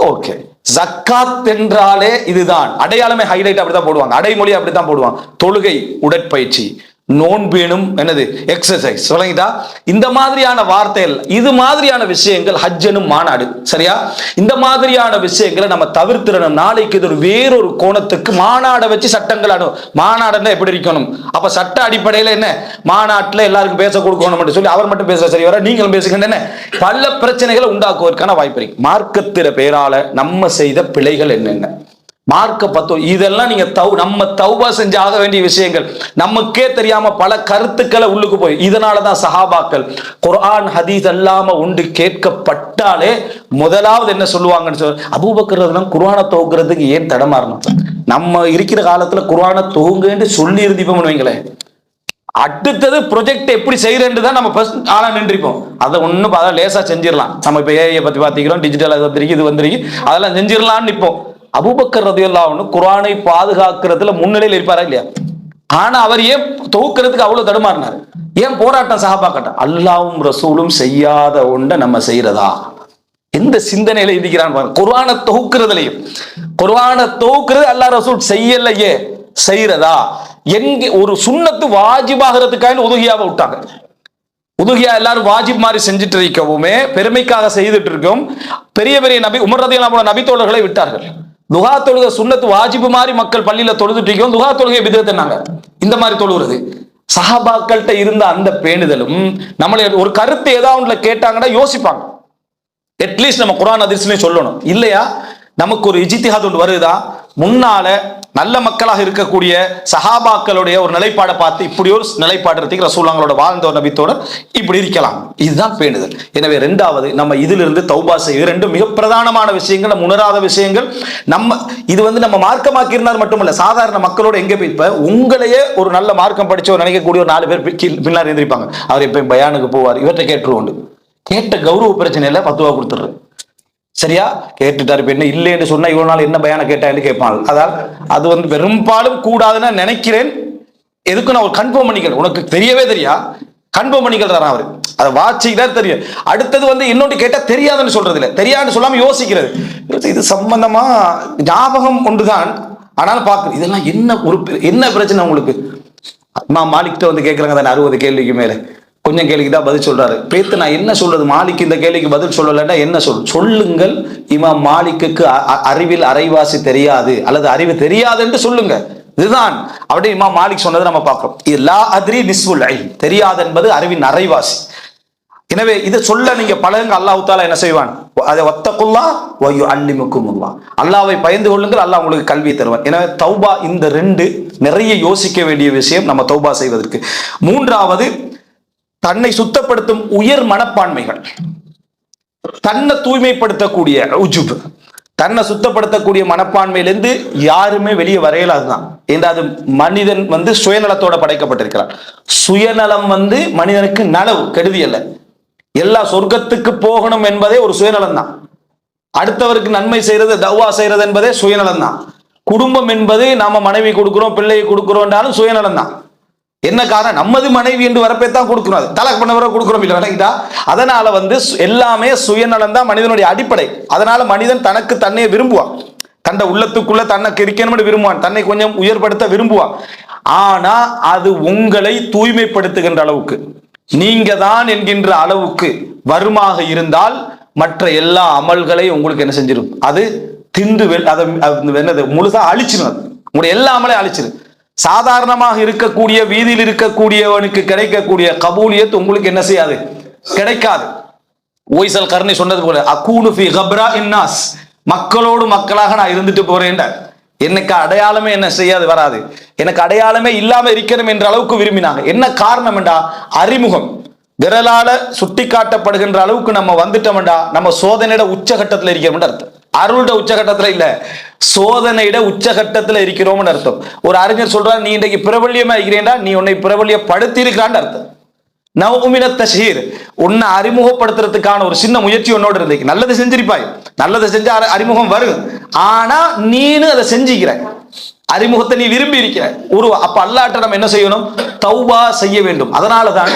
ஓகே, ஜக்காத் என்றாலே இதுதான் அடையாளமே. ஹைலைட் அப்படித்தான் போடுவாங்க, அடைமொழி அப்படித்தான் போடுவாங்க. தொழுகை, உடற்பயிற்சி, நோன்பேனும் என்னது எக்ஸசைஸ் சொல்லிட்டா இந்த மாதிரியான வார்த்தைகள் இது மாதிரியான விஷயங்கள் ஹஜ்ஜனும் மாநாடு சரியா இந்த மாதிரியான விஷயங்களை நம்ம தவிர்த்திடணும். நாளைக்கு இது ஒரு வேறொரு கோணத்துக்கு மாநாடை வச்சு சட்டங்கள் மாநாடுன்னா எப்படி இருக்கணும் அப்ப சட்ட அடிப்படையில் என்ன மாநாட்டில் எல்லாருக்கும் பேச கொடுக்கணும் சொல்லி அவர் மட்டும் பேச சரி வர நீங்களும் பேசுங்க என்ன பல பிரச்சனைகளை உண்டாக்குவதற்கான வாய்ப்பு இருக்கு. மார்க்கத்திற பேரால நம்ம செய்த பிழைகள் என்னென்ன மார்க்க இதெல்லாம் நீங்க நம்ம தௌபா செஞ்சாக வேண்டிய விஷயங்கள் நமக்கே தெரியாம பல கருத்துக்களை உள்ளுக்கு போய் இதனாலதான் சஹாபாக்கள் குர்ஆன் ஹதீஸ் அல்லாம உண்டு கேட்கப்பட்டாலே முதலாவது என்ன சொல்லுவாங்கன்னு சொல்லி அபூபக்கர் எல்லாம் குர்ஆனை தொகுக்கிறதுக்கு ஏன் தடமாறணும் நம்ம இருக்கிற காலத்துல குர்ஆனை தொகுங்கன்னு சொல்லி இருந்திப்போம்னு வைங்களேன். அடுத்தது ப்ரொஜெக்ட் எப்படி செய்யறேன்னு தான் நம்ம ஃபர்ஸ்ட் ஆளா நின்றுப்போம். அதை ஒன்றும் அதை லேசா செஞ்சிடலாம். நம்ம இப்போ ஏஐ பத்தி பார்த்துக்கிறோம் டிஜிட்டல் அது வந்துருக்கு இது வந்துருக்கு அதெல்லாம் செஞ்சிடலாம்னு நிற்போம். அபூபக்கர் ரலியல்லாஹு அன்ஹு குர்ஆனை பாதுகாக்கிறதுல முன்னிலையில் இருப்பாரா இல்லையா? ஆனா அவர் ஏன் தொகுக்கிறதுக்கு அவ்வளவு தடுமாறினார்? ஏன் போராட்டம் சஹாபாக்கிட்ட? அல்லாஹ்வும் ரசூலும் செய்யாத ஒன்றை நம்ம செய்யறதா எந்த சிந்தனையில இருக்கிறான் பாருங்க. குர்ஆனை தொகுக்கிறதுலையும் குர்ஆனை தொகுக்கிறது அல்லாஹ் ரசூல் செய்யலையே செய்யறதா எங்க ஒரு சுன்னத்து வாஜிபாகிறதுக்காக உதுகியாவை விட்டாங்க. உதுகியா எல்லாரும் வாஜிப் மாதிரி செஞ்சுட்டு இருக்கவுமே பெருமைக்காக செய்துட்டு இருக்கோம். பெரிய பெரிய நபி உமர் ரலியல்லாஹு அன்ஹு நபி தோழர்களை விட்டார்கள். துஹா தொழுகை சுன்னத்து வாஜிபு மாதிரி மக்கள் பள்ளியில தொழுதுட்டு இருக்கோம். துஹா தொழுகை பிதத்துனாங்க. இந்த மாதிரி தொழுகிறது சஹாபாக்கள்கிட்ட இருந்த அந்த பேணுதலும் நம்மளை ஒரு கருத்து ஏதாவது கேட்டாங்கன்னா யோசிப்பாங்க. அட்லீஸ்ட் நம்ம குர்ஆன் ஹதீஸ்லயும் சொல்லணும் இல்லையா? நமக்கு ஒரு இஜ்திஹாத் ஒன்று வருதா முன்னால நல்ல மக்களாக இருக்கக்கூடிய சஹாபாக்களுடைய ஒரு நிலைப்பாடை பார்த்து இப்படி ஒரு நிலைப்பாடு இருக்கு ரசூலுல்லாஹ்வோட வாழ்ந்த ஒரு நபித்தோட இப்படி இருக்கலாம். இதுதான் பேணுதல். எனவே ரெண்டாவது நம்ம இதிலிருந்து தௌபா செய்ய ரெண்டு மிக பிரதானமான விஷயங்கள் நம்ம உணராத விஷயங்கள். நம்ம இது நம்ம மார்க்கமாக்கி இருந்தால் மட்டுமல்ல சாதாரண மக்களோட எங்க போய் இப்ப உங்களையே ஒரு நல்ல மார்க்கம் படிச்சவர் நினைக்கக்கூடிய ஒரு 4 பேர் பின்னாடி இருந்திருப்பாங்க. அவர் எப்ப பயானுக்கு போவார் இவற்றை கேட்டுருவோண்டு கேட்ட கௌரவ பிரச்சனையில 10 ரூபா கொடுத்துரு சரியா கேட்டுட்டாரு. என்ன இல்லைன்னு சொன்னா இவ்வளவு நாள் என்ன பயான கேட்டான்னு கேட்பாங்க. அதாவது அது பெரும்பாலும் கூடாதுன்னு நினைக்கிறேன். எதுக்கு நான் ஒரு கன்ஃபார்ம் பண்ணிக்கிறேன் உனக்கு தெரியவே தெரியா கன்ஃபார்ம் பண்ணிக்கிறேன் அவரு அதை வாட்சிக்கிட்டா தெரியும். அடுத்தது இன்னொன்று கேட்டா தெரியாதுன்னு சொல்றது இல்லை தெரியாதுன்னு சொல்லாம யோசிக்கிறது இது சம்பந்தமா ஞாபகம் ஒன்றுதான் ஆனாலும் பார்க்கணும் இதெல்லாம் என்ன பிரச்சனை உங்களுக்கு. அம்மா மாலிக்கிட்ட கேட்கறாங்க தானே 60 கேள்விக்கு மேல கொஞ்சம் கேள்விக்கு தான் பதில் சொல்றாரு. பேத்து நான் என்ன சொல்றது மாலிக் இந்த கேள்விக்கு பதில் சொல்லலைன்னா என்ன சொல்லுங்கள். இமாம் மாலிக்குக்கு அறிவில் அரைவாசி தெரியாது அல்லது அறிவு தெரியாது என்று சொல்லுங்க. இதுதான் அப்படி இமாம் மாலிக் சொன்னதை நம்ம பார்க்கிறோம். லா அத்ரி நிஸ்ஃபுல் இல்ம் தெரியாது என்பது அறிவின் அரைவாசி. எனவே இதை சொல்ல நீங்க பழகுங்க. அல்லாஹ் தஆலா என்ன செய்வான்? அதை வத்தகுல்லாஹ் வ யுஅல்லிமுக்குமுல்லாஹ் அல்லாஹ்வை பயந்து கொள்ளுங்கள் அல்லாஹ் உங்களுக்கு கல்வியை தருவான். எனவே தௌபா இந்த 2 நிறைய யோசிக்க வேண்டிய விஷயம் நம்ம தௌபா செய்வதற்கு. மூன்றாவது தன்னை சுத்தப்படுத்தும் உயர் மனப்பான்மைகள் தன்னை தூய்மைப்படுத்தக்கூடிய உஜுப் தன்னை சுத்தப்படுத்தக்கூடிய மனப்பான்மையிலிருந்து யாருமே வெளியே வரையலாதுதான். ஏன்னா அது மனிதன் சுயநலத்தோட படைக்கப்பட்டிருக்கிறான். சுயநலம் மனிதனுக்கு நலவு கெடுதி அல்ல. எல்லா சொர்க்கத்துக்கு போகணும் என்பதே ஒரு சுயநலம் தான். அடுத்தவருக்கு நன்மை செய்யறது தவ்வா செய்யறது என்பதே சுயநலம் தான். குடும்பம் என்பது நாம மனைவி கொடுக்கிறோம் பிள்ளையை கொடுக்கிறோம்னாலும் சுயநலம் தான். என்ன காரணம்? நமது மனைவி என்று வரப்பேத்தான் கொடுக்கணும். அது தலாக் பண்ணவரை கொடுக்கிறோம் இல்லை விளங்கிட்டா? அதனால எல்லாமே சுயநலம் தான் மனிதனுடைய அடிப்படை. அதனால மனிதன் தனக்கு தன்னை விரும்புவான். தன்னை உள்ளத்துக்குள்ள தனக்கு இருக்கணும்னு விரும்புவான். தன்னை கொஞ்சம் உயர்படுத்த விரும்புவான். ஆனா அது உங்களை தூய்மைப்படுத்துகின்ற அளவுக்கு நீங்க தான் என்கின்ற அளவுக்கு வருமாக இருந்தால் மற்ற எல்லா அமல்களையும் உங்களுக்கு என்ன செஞ்சிடும்? அது திண்டு அதை முழுசா அழிச்சிடும். உங்களுடைய எல்லா அமலையும் அழிச்சிடும். சாதாரணமாக இருக்கக்கூடிய வீதியில் இருக்கக்கூடியவனுக்கு கிடைக்கக்கூடிய கபூலியத் உங்களுக்கு என்ன செய்யாது? கிடைக்காது. ஒய்சல் கர்ணி சொன்னது போல அகூனு ஃபி கப்ரா இன்னாஸ் மக்களோடு மக்களாக நான் இருந்துட்டு போறேன். எனக்கு அடையாளமே என்ன செய்யாது வராது. எனக்கு அடையாளமே இல்லாம இருக்கணும் என்ற அளவுக்கு விரும்பினாங்க. என்ன காரணம் என்றா அறிமுகம் விரலால சுட்டி காட்டப்படுகின்ற அளவுக்கு நம்ம வந்துட்டோம்டா நம்ம சோதனையோட உச்சகட்டத்தில் இருக்கிறோம்னு அர்த்தம். அருளோட உச்சகட்டத்துல இல்ல சோதனையிட உச்சகட்டத்துல இருக்கிறோம்னு அர்த்தம். ஒரு அறிஞர் சொல்றாரு நீ இன்றைக்கு பிரபல்யமா இருக்கிறேன்டா நீ உன்னை பிரபல்யப்படுத்தி இருக்கிறான்னு அர்த்தம். நவமின தஷ்ஹீர் உன்னை அறிமுகப்படுத்துறதுக்கான ஒரு சின்ன முயற்சி உன்னோடு இருந்துச்சு. நல்லது செஞ்சிருப்பாய். நல்லதை செஞ்சா அறிமுகம் வரும். ஆனா நீனு அதை செஞ்சுக்கிற அறிமுகத்தை நீ விரும்பி இருக்கிற அப்ப அல்லாஹ்ட்ட நம்ம என்ன செய்யணும்? தௌபா செய்ய வேண்டும். அதனாலதான்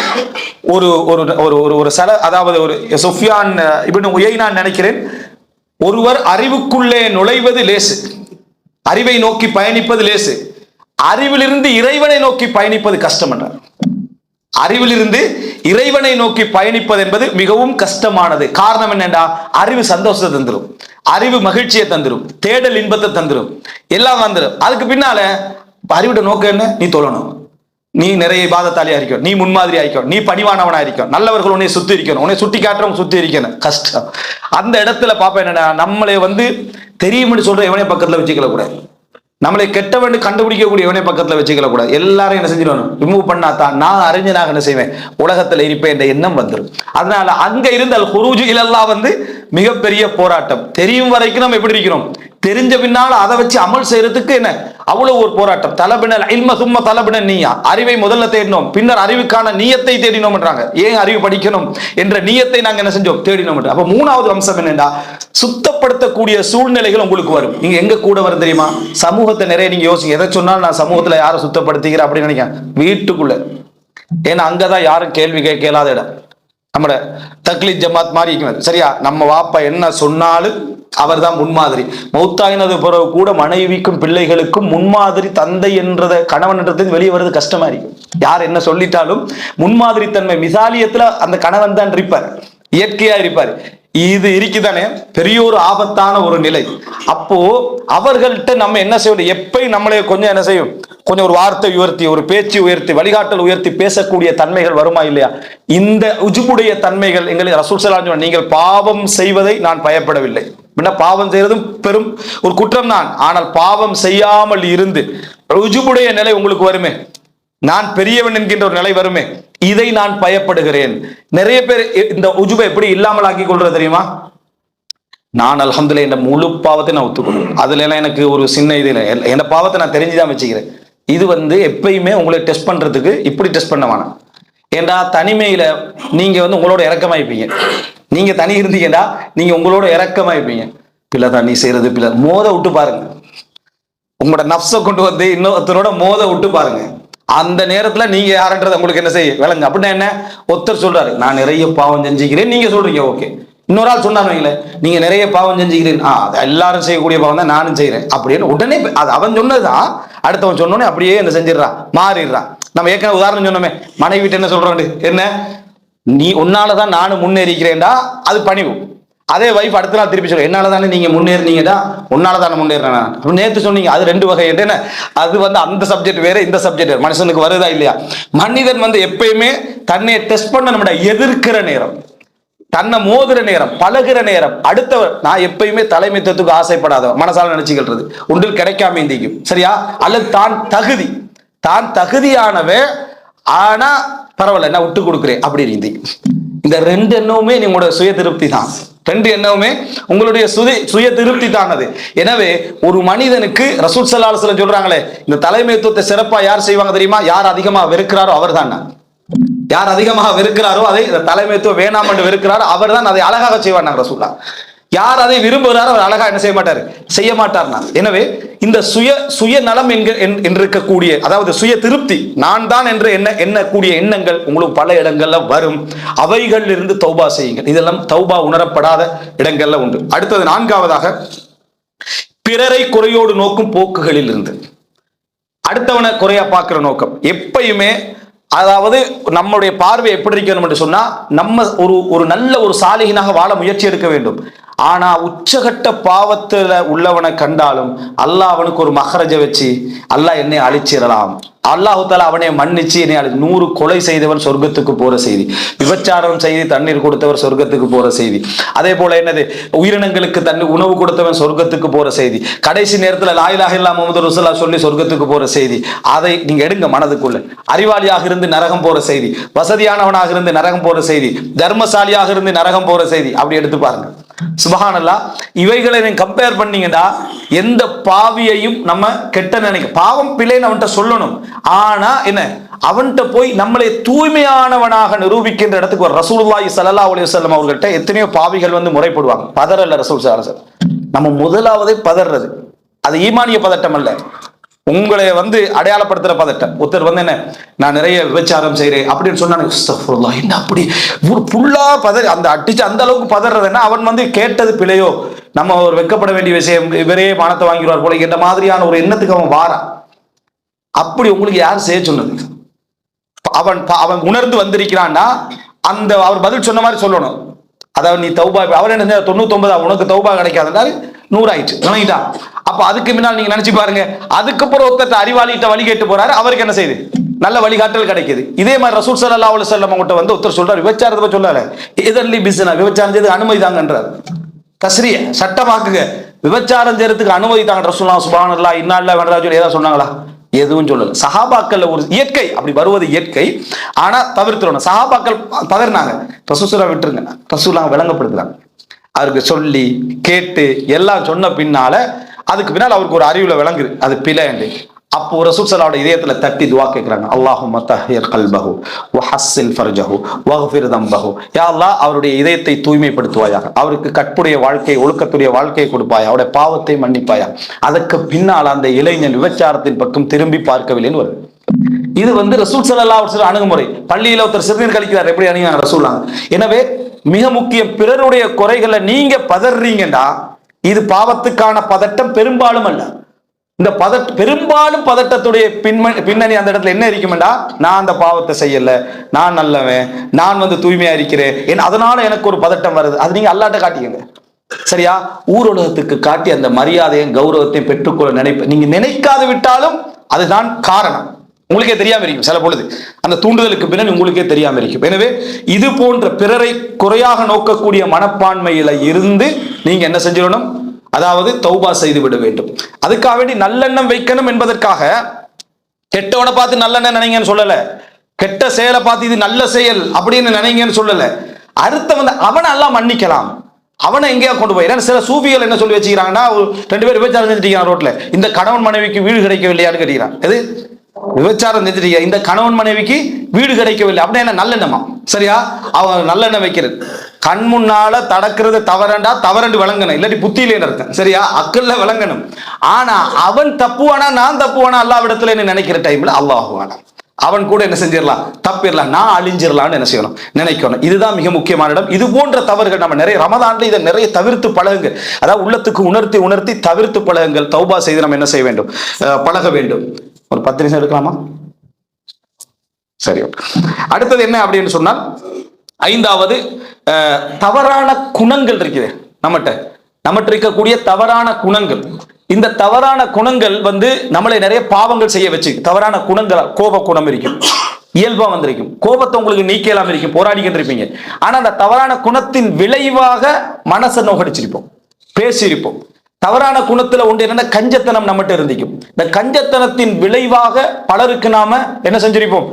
ஒரு ஒரு அதாவது ஒரு சுஃபியான் இப்னு உயைனா நினைக்கிறேன் ஒருவர் அறிவுக்குள்ளே நுழைவது லேசு அறிவை நோக்கி பயணிப்பது லேசு அறிவிலிருந்து இறைவனை நோக்கி பயணிப்பது கஷ்டம் என்றார். அறிவிலிருந்து இறைவனை நோக்கி பயணிப்பது என்பது மிகவும் கஷ்டமானது. காரணம் என்னண்டா, அறிவு சந்தோஷத்தை தந்துடும், அறிவு மகிழ்ச்சியை தந்துடும், தேடல் இன்பத்தை தந்துடும், எல்லாம் வந்துடும். அதுக்கு பின்னால அறிவிட நோக்கம் என்ன? நீ தொழணும், நீ நிறைய பாதத்தாலியா இருக்கணும், நீ முன்மாதிரி ஆயிக்கணும், நீ பணிவானவனா இருக்கணும், நல்லவர்கள் உன்னை சுத்தி இருக்கணும், உன்னை சுட்டி காட்டுறவங்க சுத்தி இருக்கணும். கஷ்டம். அந்த இடத்துல பாப்பா என்னன்னா, நம்மளை தெரியும்னு சொல்ற எவனே பக்கத்துல வச்சுக்கல கூடாது, நம்மளை கெட்டவன் கண்டுபிடிக்கக்கூடிய எவனே பக்கத்துல வச்சுக்கல கூடாது. எல்லாரும் என்ன செஞ்சிடணும், ரிமூவ் பண்ணாதான் நான் அறிஞனாக என்ன செய்வேன், உலகத்துல இருப்பேன் என்ற எண்ணம் வந்துடும். அதனால அங்க இருந்தால் குரூஜு இலல்லா மிகப்பெரிய போராட்டம். தெரியும் வரைக்கும் நம்ம எப்படி இருக்கிறோம், தெரிஞ்ச பின்னால அதை வச்சு அமல் செய்யறதுக்கு என்ன அவ்வளவு ஒரு போராட்டம். தலபினல் இல்ம சும்ம தலபின நீயா, அறிவை முதல்ல தேடினோம், பின்னர் அறிவுக்கான நியத்தை தேடினோம்ன்றாங்க. ஏன் அறிவு படிக்கணும் என்ற நியத்தை நாங்க என்ன செஞ்சோம், தேடினோம். அப்ப மூணாவது அம்சம் என்னன்னா, சுத்தப்படுத்தக்கூடிய சூழ்நிலைகள் உங்களுக்கு வரும். நீங்க எங்க கூட வரும் தெரியுமா, சமூகத்தை நிறைய நீங்க யோசிங்க. எதை சொன்னாலும் நான் சமூகத்துல யாரை சுத்தப்படுத்திக்கிறேன் அப்படின்னு நினைக்கிறேன், வீட்டுக்குள்ள. ஏன்னா அங்கதான் யாரும் கேள்வி கேட்கலாத இடம். நம்ம தக்லீத் ஜமாத் மாதிரி இருக்கிறது, சரியா? நம்ம வாப்பா என்ன சொன்னாலும் அவர் தான் முன்மாதிரி. மௌத்தாயினது பிறகு கூட மனைவிக்கும் பிள்ளைகளுக்கும் முன்மாதிரி தந்தை என்றத கணவன் என்றது வெளியே வருது கஷ்டமா இருக்கு. யார் என்ன சொல்லிட்டாலும் முன்மாதிரி தன்மை மிசாலியத்துல அந்த கணவன் தான் இருப்பார், இயற்கையா இருப்பார். இது இருக்குதானே பெரிய ஒரு ஆபத்தான ஒரு நிலை. அப்போ அவர்கள்ட்ட நம்ம என்ன செய்யணும், எப்பயும் நம்மளே கொஞ்சம் என்ன செய்யும், கொஞ்சம் ஒரு வார்த்தை உயர்த்தி, ஒரு பேச்சு உயர்த்தி, வழிகாட்டல் உயர்த்தி பேசக்கூடிய தன்மைகள் வருமா இல்லையா? இந்த உஜுபுடைய தன்மைகள் எங்களுக்கு ரசூல் ஸல்லல்லாஹு அலைஹி வஸல்லம், நீங்கள் பாவம் செய்வதை நான் பயப்படவில்லை. பாவம் செய்யறதும் பெரும் ஒரு குற்றம் தான், ஆனால் பாவம் செய்யாமல் இருந்து உஜுபுடைய நிலை உங்களுக்கு வருமே, நான் பெரியவன் என்கின்ற ஒரு நிலை வருமே, இதை நான் பயப்படுகிறேன். நிறைய பேர் இந்த உஜுபை எப்படி இல்லாமல் ஆக்கி கொள்றது தெரியுமா? நான் அல்ஹம்துலில்லாஹ் என் முழு பாவத்தை நான் ஒத்துக்கொள்வேன், அதுல எல்லாம் எனக்கு ஒரு சின்ன இது இல்லை, என் பாவத்தை நான் தெரிஞ்சுதான் வச்சுக்கிறேன். இது எப்பயுமே உங்களை டெஸ்ட் பண்றதுக்கு இப்படி டெஸ்ட் பண்ண வேணாம். ஏண்டா தனிமையில நீங்க உங்களோட இறக்கமாயிருப்பீங்க. நீங்க தனி இருந்தீங்கடா, நீங்க உங்களோட இறக்கமாயிருப்பீங்க. பிள்ளைதான் நீ செய்யறது பிள்ளை, மோத விட்டு பாருங்க. உங்களோட நப்சை கொண்டு இன்னொருத்தரோட மோத விட்டு பாருங்க. அந்த நேரத்துல நீங்க யாருன்றது உங்களுக்கு என்ன செய்ய விளங்க. அப்படின்னா என்ன, ஒருத்தர் சொல்றாரு நான் நிறைய பாவம் செஞ்சுக்கிறேன், நீங்க சொல்றீங்க ஓகே. இன்னொரு ஆள் சொன்னாங்க நீங்க நிறைய பாவம் செஞ்சுக்கிறேன், எல்லாரும் செய்யக்கூடிய பாவம் தான் நானும் செய்யறேன் அப்படின்னு உடனே அது அவன் சொன்னதுதான் அடுத்தவன் சொன்னோடனே அப்படியே என்ன செஞ்சிடறான், மாறிடுறான். நம்ம ஏற்கனவே உதாரணம் சொன்னோமே, மனைவி வீட்டு என்ன சொல்றோம், என்ன நீ உன்னாலதான் நானும் முன்னேறிக்கிறேன்டா, அது பணிவு. அதே வைஃப் அடுத்த நாள் திருப்பி சொல்ல, என்னாலதானே நீங்க முன்னேறினீங்கடா, உன்னாலதானே முன்னேறினா நேற்று சொன்னீங்க, அது ரெண்டு வகை. என்ன அது அந்த சப்ஜெக்ட் வேற, இந்த சப்ஜெக்ட் வேற. மனுஷனுக்கு வருதா இல்லையா? மனிதன் எப்பயுமே தன்னை டெஸ்ட் பண்ண நம்ம எதிர்க்கிற நேரம், தன்னை மோதுற நேரம், பழகுற நேரம், அடுத்தவர். நான் எப்பயுமே தலைமைத்துவத்துக்கு ஆசைப்படாதவன், மனசால நினைச்சுக்கிறது ஒன்றில் கிடைக்காம இந்திக்கும், சரியா? அல்லது தான் தகுதியானவ, ஆனா பரவாயில்ல நான் விட்டு கொடுக்குறேன் அப்படி இருந்து. இந்த ரெண்டு எண்ணமுமே உங்களோட சுய திருப்தி தான். ரெண்டு எண்ணமுமே உங்களுடைய சுய திருப்தி தானது. எனவே ஒரு மனிதனுக்கு ரசூல் ஸல்லல்லாஹு அலைஹி வஸல்லம் சொல்றாங்களே, இந்த தலைமைத்துவத்தை சிறப்பா யார் செய்வாங்க தெரியுமா? யார் அதிகமா வெறுக்கிறாரோ அவர் தான். யார் அதிகமாக வெறுக்கிறாரோ, அதை தலைமைத்துவம் வேணாம் என்று வெறுக்கிறாரோ அவர் தான் அதை அழகாக செய்வார் ரசூலுல்லாஹ். யார் அதை விரும்புகிறாரோ அவர் அழகா என்ன செய்ய மாட்டாரு, செய்ய மாட்டார். எனவே இந்த சுய நலம் இருக்கக்கூடிய, அதாவது சுய திருப்தி, நான் தான் என்று எண்ணக்கூடிய எண்ணங்கள் உங்களுக்கு பல இடங்கள்ல வரும். அவைகளில் இருந்து தௌபா செய்யுங்கள். இதெல்லாம் தௌபா உணரப்படாத இடங்கள்ல உண்டு. அடுத்தது நான்காவதாக, பிறரை குறையோடு நோக்கும் போக்குகளில் இருந்து. அடுத்தவனை குறையா பார்க்கிற நோக்கம் எப்பயுமே, அதாவது நம்மளுடைய பார்வை எப்படி இருக்கணும் என்று சொன்னா, நம்ம ஒரு நல்ல ஒரு சாலிஹினாக வாழ முயற்சி எடுக்க வேண்டும். ஆனா உச்சகட்ட பாவத்துல உள்ளவனை கண்டாலும் அல்லாஹ் அவனுக்கு ஒரு மஹரஜ வச்சு அல்லாஹ் என்னை அழிச்சிடலாம், அல்லாஹு தாலா அவனை மன்னிச்சு என்னை 100 கொலை செய்தவன் சொர்க்கத்துக்கு போற செய்தி, விபச்சாரம் செய்து தண்ணீர் கொடுத்தவர் சொர்க்கத்துக்கு போற செய்தி, அதே போல என்னது உயிரினங்களுக்கு உணவு கொடுத்தவன் சொர்க்கத்துக்கு போற செய்தி, கடைசி நேரத்துல லா இலாஹ இல்லல்லாஹ் முஹம்மது ரசூலுல்லாஹ் சொல்லி சொர்க்கத்துக்கு போற செய்தி. அதை நீங்க எடுங்க மனதுக்குள்ள. அறிவாளியாக இருந்து நரகம் போற செய்தி, வசதியானவனாக இருந்து நரகம் போற செய்தி, தர்மசாலியாக இருந்து நரகம் போற செய்தி, அப்படி எடுத்து பாருங்க. சுபஹானல்லாஹ். இவைகளை நீங்க கம்பேர் பண்ணீங்கன்னா எந்த பாவியையும் நம்ம கெட்ட நினைக்க, பாவம் பிள்ளைன்னு அவன்கிட்ட சொல்லணும். ஆனா என்ன, அவன்கிட்ட போய் நம்மளை தூய்மையானவனாக நிரூபிக்கின்ற இடத்துக்கு ஒரு ரசூலுல்லாஹி ஸல்லல்லாஹு அலைஹி வஸல்லம் அவர்கள்ட்ட எத்தனையோ பாவிகள் முறைப்படுவாங்க. பதறல்ல ரசூல் ஸல்லல்லாஹு அலைஹி வஸல்லம். நம்ம முதலாவதே பதறது, அது ஈமானிய பதட்டம் அல்ல, உங்களை அடையாளப்படுத்துற பதட்டம். ஒருத்தர் என்ன நான் நிறைய விபச்சாரம் செய்யறேன் அப்படின்னு சொன்னாங்க, என்ன அப்படி புல்லா பதறி அந்த அடிச்சு அந்த அளவுக்கு பதறதுன்னா அவன் கேட்டது பிழையோ, நம்ம ஒரு வெட்கப்பட வேண்டிய விஷயம், இவரே மானத்தை வாங்கிடுவார் போல என்ற மாதிரியான ஒரு எண்ணத்துக்கு அவன் வாரான். அப்படி உங்களுக்கு யார் செய்ய சொன்னது? அவன் அவன் உணர்ந்து வந்திருக்கிறான்னா அந்த அவர் பதில் சொன்ன மாதிரி சொல்லணும். அதாவது நீ தௌபா, அவர் என்ன 99 உனக்கு தௌபா கிடைக்காதுனால 100 ஆயிடுச்சு வணங்கிட்டா. அப்ப அதுக்கு முன்னால் நீங்க நினைச்சு பாருங்க, அதுக்கப்புறம் ஒருத்தர் அறிவாளிகிட்ட வழி கேட்டு போறாரு, அவருக்கு என்ன செய்யுது? நல்ல வழிகாட்டல் கிடைக்குது. இதே மாதிரி ரசூல் ஸல்லல்லாஹு அலைஹி வஸல்லம் அவங்கள்ட்ட வந்து ஒருத்தர் சொல்றாரு, விபச்சாரத்தை பத்தி சொல்லல, இதன்லி பிஸ்னா, விபச்சாரம் செய்து அனுமதி தாங்கன்றார். தஸ்ரிய சட்டமாக்குங்க, விபச்சாரம் செய்யறதுக்கு அனுமதி தாங்க. ரசூலுல்லாஹ் சுப்ஹானல்லாஹ் இன்னா லில்லாஹி வ இன்னா இலைஹி ஏதாவது சொன்னாங்களா? எதுவும் சொல்லல. சஹாபாக்கள் ஒரு இயற்கை, அப்படி வருவது இயற்கை. ஆனா தவிர்த்துறணும். சஹாபாக்கள் பதறினாங்க, ரசூலுல்லாஹ் விட்டுருங்க, ரசூலுல்லாஹ் விளங்கப்படுத்துறாங்க. அவருக்கு சொல்லி கேட்டு எல்லாம் சொன்ன பின்னால அதுக்கு பின்னால் அவருக்கு ஒரு அறிவுல விளங்குது அது பிழைண்டு. அப்போ ரசூல் ஸல்லல்லாஹு இதயத்துல தட்டி துஆ கேட்கிறாங்க, அல்லாஹும்ம தஹ்ஹிர் கல்பஹு வ ஹஸ்ஸில் ஃபர்ஜஹு வக்ஃபிர் தம்பஹு. யா அல்லாஹ், அவருடைய இதயத்தை தூய்மைப்படுத்துவாயாக, அவருக்கு கற்புடைய வாழ்க்கை, ஒழுக்கத்துடைய வாழ்க்கையை கொடுப்பாயா, அவருடைய பாவத்தை மன்னிப்பாயா. அதற்கு பின்னால் அந்த இளைஞன் விபச்சாரத்தின் பக்கம் திரும்பி பார்க்கவில்லைன்னு வருது. இது வந்து ரசூல் ஸல்லல்லாஹு அலைஹி வஸல்லம் அணுகுமுறை. பள்ளியில ஒருத்தர் சிறுநீர் கழிக்கிறார், எப்படி அணுகுறாங்க ரசூலுல்லாஹ்? எனவே மிக முக்கியம், பிறருடைய குறைகளை நீங்க பதறீங்கடா, இது பாவத்துக்கான பதட்டம் பெரும்பாலும் அல்ல. இந்த பெரும்பாலும் பதட்டத்துடைய பின்னணி அந்த இடத்துல என்ன இருக்குமெண்டா, நான் அந்த பாவத்தை செய்யல, நான் நல்லவன், நான் வந்து தூய்மையா இருக்கிறேன், அதனால எனக்கு ஒரு பதட்டம் வருது. அது நீங்க அல்லாட்ட காட்டிக்கங்க, சரியா? ஊருலகத்துக்கு காட்டி அந்த மரியாதையும் கௌரவத்தையும் பெற்றுக்கொள்ள நீங்க நினைக்காது விட்டாலும் அதுதான் காரணம். உங்களுக்கே தெரியாம இருக்கும் சில பொழுது, அந்த தூண்டுதலுக்கு பின்னாடி உங்களுக்கே தெரியாம இருக்கும். எனவே இது போன்ற பிறரை குறையாக நோக்கக்கூடிய மனப்பான்மையில இருந்து நீங்க என்ன செஞ்சிடணும்? அதாவது தௌபா செய்து விட வேண்டும். அதுக்காக வேண்டி நல்லெண்ணம் வைக்கணும் என்பதற்காக கெட்டவனை பார்த்து நல்லெண்ணம் நினைங்கன்னு சொல்லல, கெட்ட செயலை பார்த்து இது நல்ல செயல் அப்படின்னு நினைங்கன்னு சொல்லல. அடுத்த வந்து அவனை எல்லாம் மன்னிக்கலாம், அவனை எங்கேயா கொண்டு போய். சில சூஃபிகள் என்ன சொல்லி வச்சுக்கிறாங்கன்னா, 2 பேர் விபச்சாரம் செஞ்சுட்டீங்க ரோட்ல, இந்த கணவன் மனைவிக்கு வீடு கிடைக்கவில்லையான்னு கேட்கிறான். எது விபச்சாரம் செஞ்சுட்டீங்க, இந்த கணவன் மனைவிக்கு வீடு கிடைக்கவில்லை அப்படின்னா என்ன? நல்லெண்ணமா, சரியா? அவன் நல்லெண்ணம் வைக்கிறது கண் முன்னால தடக்கிறது தவறண்டா, தவறண்டு விளங்கணும், இல்லாட்டி புத்தியிலே அர்த்தம், சரியா? அக்கல்ல விளங்கணும். ஆனா அவன் தப்புவானா நான் தப்புவானா அல்லாஹ்விடத்துல என்ன நினைக்கிற டைம்ல அல்லாஹ்வானா அவன் கூட என்ன செஞ்சிடலாம்? தப்பிடலாம், நான் அழிஞ்சிடலாம்னு என்ன செய்யணும்? நினைக்கணும். இதுதான் மிக முக்கியமான இடம். இது போன்ற தவறுகள் நம்ம நிறைய ரமதான்ல இதை நிறைய தவிர்த்து பழகுங்க. அதாவது உள்ளத்துக்கு உணர்த்தி உணர்த்தி தவிர்த்து பழகுங்கள். தௌபா செய்து நம்ம என்ன செய்ய வேண்டும்? பழக வேண்டும். ஒரு 10 நிமிஷம் எடுக்கலாமா? சரி, அடுத்தது என்ன அப்படின்னு சொன்னால், 5வது தவறான குணங்கள் இருக்குது நம்மகிட்ட இருக்கக்கூடிய தவறான குணங்கள். இந்த தவறான குணங்கள் வந்து நம்மளை நிறைய பாவங்கள் செய்ய வச்சு. தவறான குணங்கள், கோப குணம் இருக்கும், இயல்பா வந்திருக்கும், கோபத்தை உங்களுக்கு நீக்கலாம் இருக்கும், போராடிக்கிட்டு இருப்பீங்க. ஆனா அந்த தவறான குணத்தின் விளைவாக மனசை நோகடிச்சிருப்போம், பேசியிருப்போம். தவறான குணத்துல ஒன்று என்னன்னா, கஞ்சத்தனம் நம்மகிட்ட இருந்திக்கும். இந்த கஞ்சத்தனத்தின் விளைவாக பலருக்கு நாம என்ன செஞ்சிருப்போம்?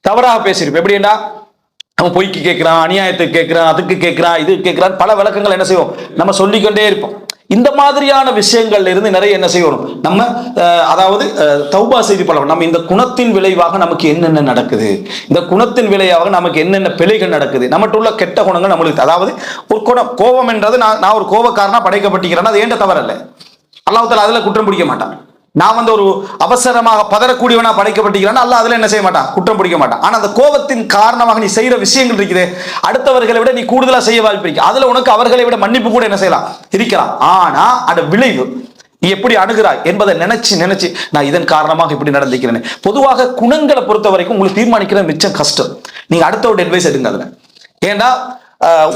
தவறாக பேசியிருப்போம். எப்படின்னா, அவன் பொய்க்கு கேட்கிறான், அநியாயத்துக்கு கேட்கிறான், அதுக்கு கேட்கிறான், இது கேட்கிறான், பல விளக்கங்கள் என்ன செய்வோம்? நம்ம சொல்லிக்கொண்டே இருப்போம். இந்த மாதிரியான விஷயங்கள்ல இருந்து நிறைய என்ன செய்யணும்? நம்ம அதாவது தௌபா செய்து பழகணும். நம்ம இந்த குணத்தின் விளைவாக நமக்கு என்னென்ன நடக்குது, இந்த குணத்தின் விளைவாக நமக்கு என்னென்ன பிழைகள் நடக்குது, நம்மகிட்ட உள்ள கெட்ட குணங்கள் நம்மளுக்கு. அதாவது ஒரு குணம், கோபம் என்றது, நான் ஒரு கோபக்காரனா படைக்கப்பட்டிருக்கிறேன்னா அது ஏண்ட தவறல்ல, அல்லாஹ் தஆலா அதுல குற்றம் பிடிக்க மாட்டான். நான் வந்து ஒரு அவசரமாக பதறக்கூடியவனா படைக்கப்பட்டிருக்கிறேன்னா அல்லாஹ் அதுல என்ன செய்ய மாட்டான்? குற்றம் பிடிக்க மாட்டான். ஆனா அந்த கோபத்தின் காரணமாக நீ செய்யற விஷயங்கள் இருக்குது, அடுத்தவர்களை விட நீ கூடுதலா செய்ய வாய்ப்பு இருக்கு. அதுல உனக்கு அவர்களை விட மன்னிப்பு கூட என்ன செய்யலாம்? இருக்கலாம். ஆனா அந்த விளைவு நீ எப்படி அணுகிறாய் என்பதை நினைச்சு நான் இதன் காரணமாக இப்படி நடந்துக்கிறேன். பொதுவாக குணங்களை பொறுத்த வரைக்கும் உங்களுக்கு தீர்மானிக்கிறது மிச்சம் கஷ்டம். நீங்க அடுத்தவருடைய அட்வைஸ் எடுங்க அதுல. ஏன்னா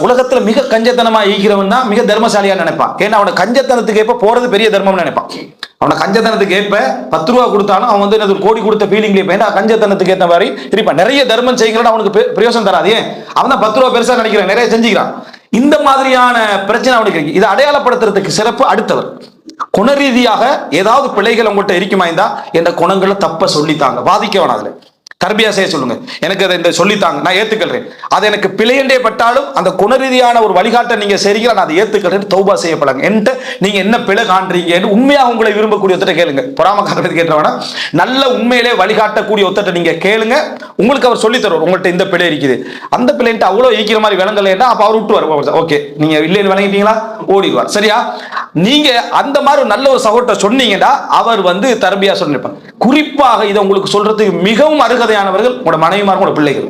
உலகத்துல மிக கஞ்சத்தனமா ஈக்கிறவன் தான் மிக தர்மசாலியா நினைப்பான். ஏன்னா அவனை கஞ்சத்தனத்துக்கு ஏற்ப போறது பெரிய தர்மம்னு நினைப்பான். அவனை கஞ்சத்தனத்துக்கு ஏற்ப 10 ரூபா கொடுத்தாலும் அவன் வந்து ஒரு கோடி கொடுத்த ஃபீலிங்லேயே போய் கஞ்சத்தனத்துக்கு ஏற்ற மாதிரி இருப்பான். நிறைய தர்மம் செய்கிறான், அவனுக்கு பிரயோசனம் தராது. ஏன்? அவன் தான் 10 ரூபா பெருசா நினைக்கிறான், நிறைய செஞ்சுக்கிறான். இந்த மாதிரியான பிரச்சனை அவனுக்கு இருக்கு. இதை அடையாளப்படுத்துறதுக்கு சிறப்பு அடுத்தவர். குண ரீதியாக ஏதாவது பிழைகள் உங்கள்கிட்ட இருக்குமா இருந்தா என்ற குணங்களை தப்ப சொல்லித்தாங்க, வாதிக்க வேணாம். அதுல தர்பியா செய்ய சொல்லுங்க, எனக்கு அதை இந்த சொல்லித்தாங்க, நான் ஏத்துக்கிறேன். அது எனக்கு பிழையண்டே பட்டாலும் அந்த குணரீதியான ஒரு வழிகாட்ட நீங்க செய்றீங்க, நான் அதை ஏத்துக்கிறேன். தௌபா செய்யப்படாங்க. என்கிட்ட நீங்க என்ன பிழை காண்றீங்க உண்மையாக உங்களை விரும்பக்கூடிய ஒருத்தரை கேளுங்க. பொறாமக்காரத்தை கேட்டவனா நல்ல உண்மையிலே வழிகாட்டக்கூடிய ஒருத்தரை நீங்க கேளுங்க. உங்களுக்கு அவர் சொல்லி தருவார், உங்கள்கிட்ட இந்த பிழை இருக்குது, அந்த பிள்ளைன்ட்டு அவ்வளவு ஈக்கிற மாதிரி விளங்கலைன்னா அப்ப அவர் விட்டுவார். ஓகே, நீங்க இல்லைன்னு விளங்கிட்டீங்களா, ஓடிடுவார். சரியா? நீங்க அந்த மாதிரி நல்ல ஒரு சகோதரத்தை சொன்னீங்கன்னா அவர் வந்து தர்பியா சொல்லிருப்பார். குறிப்பாக இதை உங்களுக்கு சொல்றதுக்கு மிகவும் அருகதையானவர்கள் உங்களோட மனைவிமார்கள், உங்களோட பிள்ளைகள்.